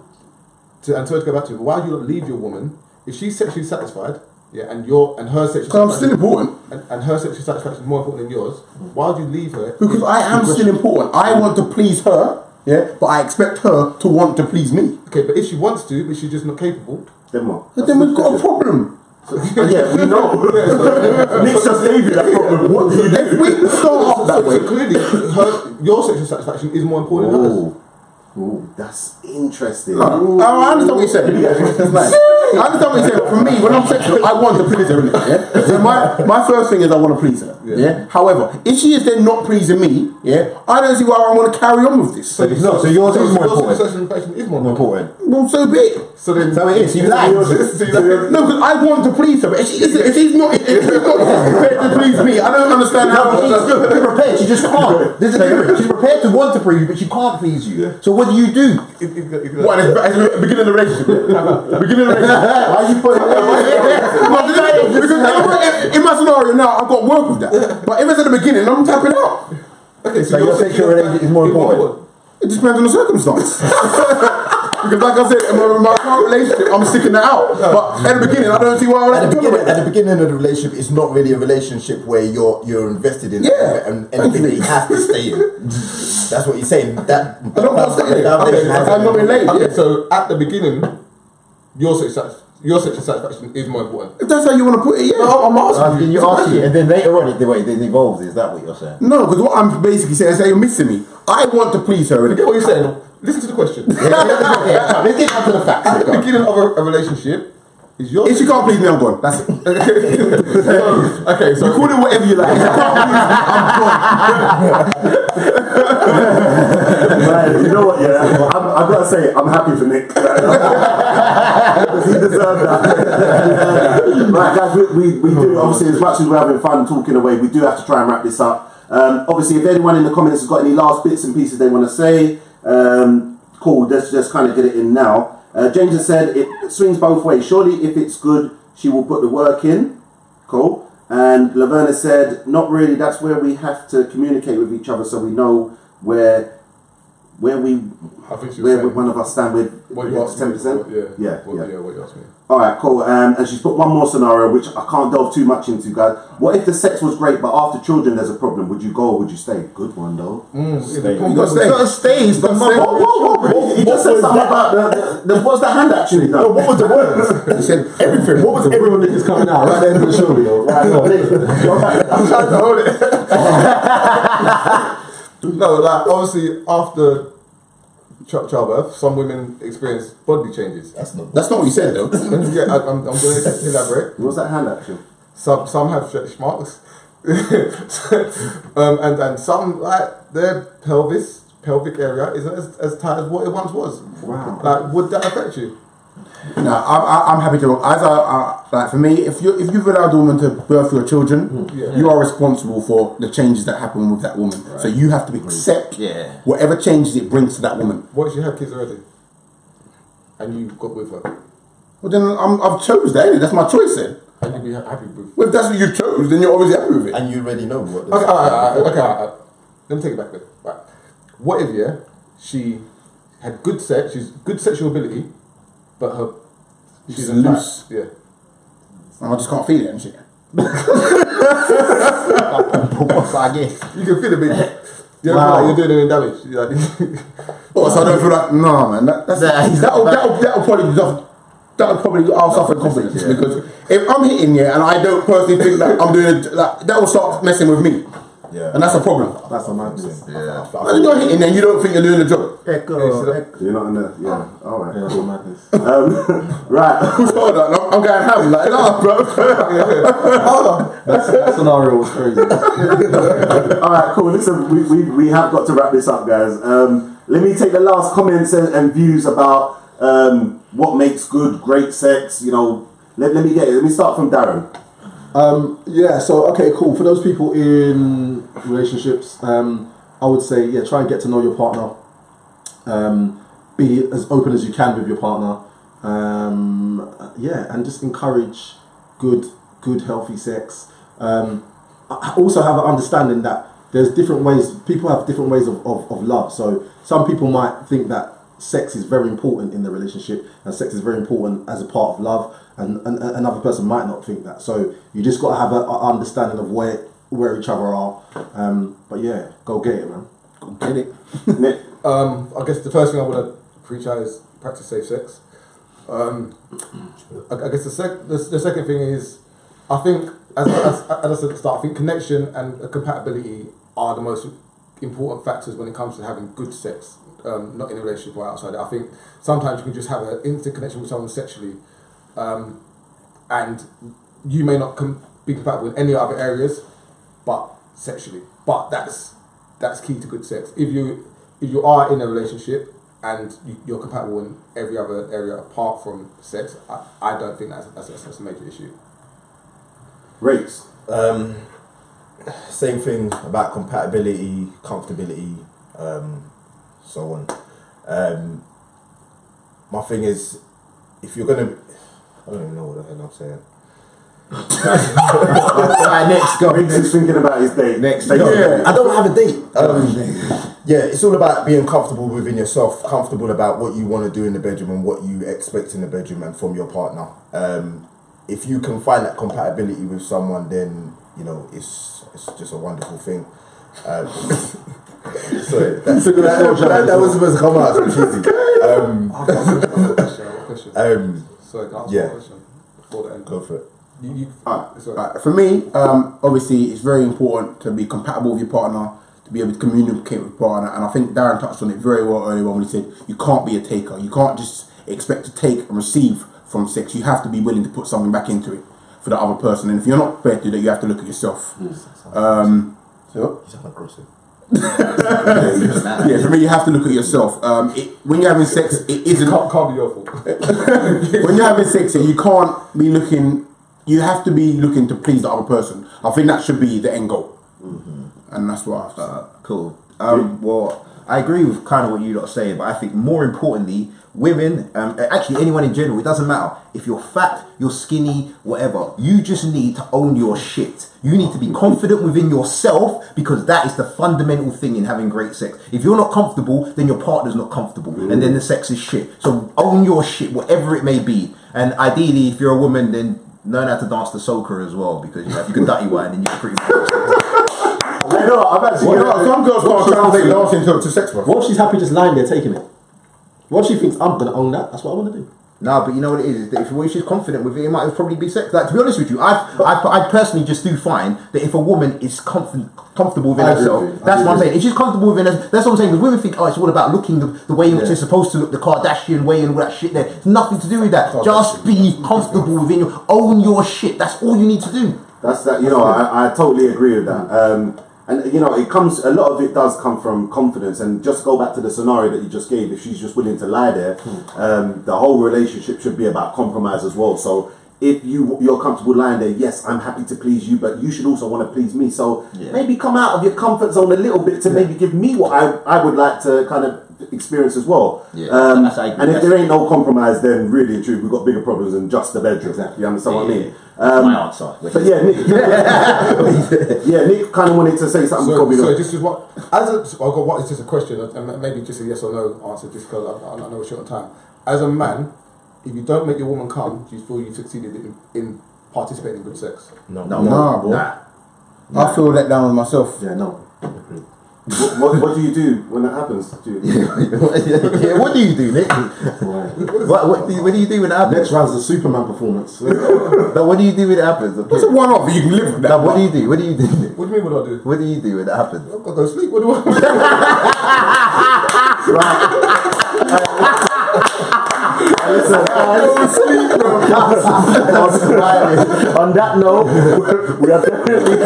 S2: And sorry to go back to it, why would you not leave your woman if she's sexually satisfied? Yeah, and her sexual
S4: satisfaction... I'm still important.
S2: And her sexual satisfaction is more important than yours. Why would you leave her?
S4: Because I am still important. I want to please her, but I expect her to want to please me.
S2: Okay, but if she wants to, but she's just not capable...
S3: Then what?
S4: Then we've got a problem.
S3: Yeah, we know. Nick just gave you that problem. What do you do?
S4: If we start off that way...
S2: Clearly, your sexual satisfaction is more important than hers.
S3: Ooh, that's interesting.
S4: I understand what you're saying. I understand what you're saying. But for me, when I'm sexual, I want to please her. Yeah. So my first thing is I want to please her. Yeah. However, if she is then not pleasing me, I don't see why I want to carry on with this.
S6: So yours is more important.
S2: Satisfaction is more important.
S4: Well, so be it.
S2: So it is.
S6: You like.
S4: No, because I want to please her. But if she's not prepared to please me, I don't understand how.
S6: She's prepared. She just can't. There's a difference. She's prepared to want to please you, but she can't please you. So what do you do?
S4: What, at the beginning of the relationship? Beginning of the relationship.
S3: Why are you putting
S4: Because in my scenario now, I've got to work with that. But if it's at the beginning, I'm tapping out.
S6: Okay, so your sexual relationship is more important.
S4: It depends on the circumstance. Because like I said, in my current relationship, I'm sticking that out. But at the beginning, I don't see why I would
S5: at the beginning of the relationship, it's not really a relationship where you're invested in it and anything that you have to stay in. That's what you're saying.
S4: I don't want to stay in. I'm not related.
S2: Okay, so at the beginning, your sexual satisfaction is more important.
S4: If that's how you want to put it, I'm asking you.
S6: You're asking, and then later on, the way it evolves, is that what you're saying?
S4: No, because what I'm basically saying is that you're missing me. I want to please her.
S2: I get what you're saying. Listen to the question.
S6: Let's get down to the facts.
S2: At the beginning of a relationship, is your...
S4: If she can't please me, I'm gone. That's it.
S2: Okay, so...
S4: You call it whatever you like. If you can't please me, I'm gone.
S3: Man, you know what, I've got to say, I'm happy for Nick. Because he deserved that. Right, guys, we do, obviously, as much as we're having fun talking away, we do have to try and wrap this up. Obviously, if anyone in the comments has got any last bits and pieces they want to say, cool, let's just kind of get it in now. James has said it swings both ways. Surely, if it's good, she will put the work in. Cool. And Laverna said, not really. That's where we have to communicate with each other so we know where one of us stand with
S2: what you asked
S3: 10%.
S2: me. Yeah, what you asked me.
S3: All right, cool. And she's put one more scenario, which I can't delve too much into, guys. What if the sex was great, but after children there's a problem? Would you go or would you stay? Good one, though.
S4: You gotta stay.
S3: He just said something about what's the hand action he done?
S5: No, what was the words?
S4: He said everything. What was
S1: Everyone that is coming out right there in the show, you know. Right now.
S2: I'm trying to hold it. No, like obviously after childbirth, some women experience bodily changes.
S5: That's not
S4: what you said, though.
S2: Yeah, I'm going to elaborate.
S3: What's that hand action?
S2: Some have stretch marks, and some like their pelvic area isn't as tight as what it once was.
S3: Wow.
S2: Like, would that affect you?
S4: No, I'm happy to. Like for me, if you've allowed a woman to birth your children, you are responsible for the changes that happen with that woman. Right. So you have to accept whatever changes it brings to that woman.
S2: What if you had kids already, and you got with her?
S4: Well, then I've chose that. That's my choice. Then.
S2: And you'd be happy with.
S4: Well, if that's what you chose, then you're obviously happy with it.
S5: And you already know what.
S2: Okay. Let me take it back then. Right. What if she had good sex, she's good sexual ability, but she's
S4: loose.
S2: Yeah.
S4: I just can't feel it and shit.
S5: So I guess
S2: You can feel a bit. You don't feel like you're doing any damage. You're like,
S4: So I don't feel like man. That'll probably I'll suffer consequences because if I'm hitting and I don't personally think that I'm doing that will start messing with me.
S5: Yeah.
S4: And that's a problem.
S1: That's a madness.
S5: Yeah.
S4: When you're hitting and you don't think you're doing the job.
S3: You're not in the alright.
S1: Yeah, cool. Madness.
S3: Right.
S4: Hold on, I'm going ham like no, bro. Hold on.
S1: That scenario was crazy.
S3: Alright, cool. Listen, we have got to wrap this up, guys. Let me take the last comments and views about what makes great sex. You know, let me get it. Let me start from Darren.
S1: So okay, cool. For those people in relationships, I would say try and get to know your partner. Be as open as you can with your partner. And just encourage good healthy sex. I also have an understanding that there's different ways. People have different ways of love. So some people might think that sex is very important in the relationship, and sex is very important as a part of love. And another person might not think that. So you just got to have an understanding of where each other are. Go get it, man. Go get it. Nick?
S2: I guess the first thing I want to preach out is practice safe sex. I guess the second thing is, I think as I said at the start, I think connection and compatibility are the most important factors when it comes to having good sex. Not in a relationship or outside it. I think sometimes you can just have an instant connection with someone sexually. And you may not be compatible in any other areas, but sexually. But that's key to good sex. If you are in a relationship and you're compatible in every other area apart from sex, I don't think that's a major issue.
S3: Rates.
S5: Same thing about compatibility, comfortability, so on. My thing is, if you're gonna, I don't even know what the hell I'm saying.
S3: Next, go. He's thinking about his date. Next,
S5: I don't have a date. It's all about being comfortable within yourself, comfortable about what you want to do in the bedroom and what you expect in the bedroom and from your partner. If you can find that compatibility with someone, then it's just a wonderful thing. Sorry, that was supposed to come out so cheesy.
S2: Sorry, can I ask a question before the end?
S5: Go for it.
S4: For me, obviously, it's very important to be compatible with your partner, to be able to communicate with your partner, and I think Darren touched on it very well earlier when he said you can't be a taker. You can't just expect to take and receive from sex. You have to be willing to put something back into it for the other person, and if you're not prepared to do that, you have to look at yourself. For me, you have to look at yourself. When you're having sex, it isn't.
S2: Can't be your fault.
S4: When you're having sex, you can't be looking. You have to be looking to please the other person. I think that should be the end goal, and that's what I
S6: cool. Well, I agree with kind of what you lot are saying, but I think more importantly, women, actually anyone in general, it doesn't matter. If you're fat, you're skinny, whatever, you just need to own your shit. You need to be confident within yourself, because that is the fundamental thing in having great sex. If you're not comfortable, then your partner's not comfortable, and then the sex is shit. So own your shit, whatever it may be. And ideally, if you're a woman, then learn how to dance the soca as well, because if you can dirty wine, then you can pretty much.
S4: I know, I've actually. Some girls can't translate dancing to sex, bro.
S1: What if she's happy just lying there taking it? What if she thinks I'm gonna own that? That's what I want to do.
S6: No, but you know what it is that if she's confident with it, it might probably be sex. Like, to be honest with you, I personally just do find that if a woman is comfortable within herself, that's what I'm saying. If she's comfortable within herself, that's what I'm saying. Because women think, oh, it's all about looking the way in which they're supposed to look, the Kardashian way and all that shit there. It's nothing to do with that. Just be comfortable within your, own your shit. That's all you need to do.
S3: That's that. You know, I totally agree with that. And you know, it comes. A lot of it does come from confidence. And just go back to the scenario that you just gave. If she's just willing to lie there, the whole relationship should be about compromise as well. So if you're comfortable lying there, yes, I'm happy to please you, but you should also want to please me. So maybe come out of your comfort zone a little bit to maybe give me what I would like to kind of experience as well. And if there ain't no compromise, then really and truly we've got bigger problems than just the bedroom.
S1: Exactly.
S3: You understand what I mean?
S6: My answer.
S3: But yeah, Nick, Nick kind of wanted to say something.
S2: So this is what, I've got what is just a question, and maybe just a yes or no answer, just because I know we're short on time. As a man, if you don't make your woman come, do you feel you've succeeded in participating in good sex?
S1: No.
S4: Nah, bro. I feel let down with myself.
S1: Yeah, no.
S3: What do you do when that happens?
S6: What do you do, Nick? What do you do when it happens?
S1: Next round's the Superman performance.
S6: No, what do you do when it happens? Okay.
S4: It's a one-off, but you can live with that.
S6: No, what do you do? What do you do?
S2: What do you mean, what do I do?
S6: What do you do when it happens?
S2: I've got to go sleep. What do I
S3: Listen, on that note, we are definitely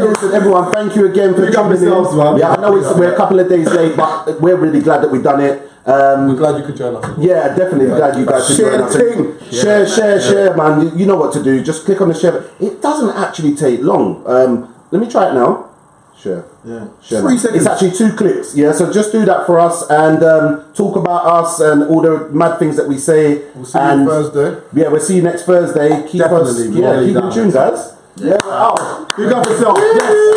S3: listen, everyone, thank you again for jumping in. Yeah, I know we're a couple of days late, but we're really glad that we've done it.
S2: We're glad you could join us.
S3: Yeah, definitely glad you guys could join us. Share, man. You know what to do. Just click on the share. It doesn't actually take long. Let me try it now. Share. 3 seconds. It's actually 2 clicks. Yeah, so just do that for us and talk about us and all the mad things that we say.
S2: We'll see you Thursday.
S3: Yeah, we'll see you next Thursday. Keep in tune, guys. Yeah. Oh, you got yourself. Yes.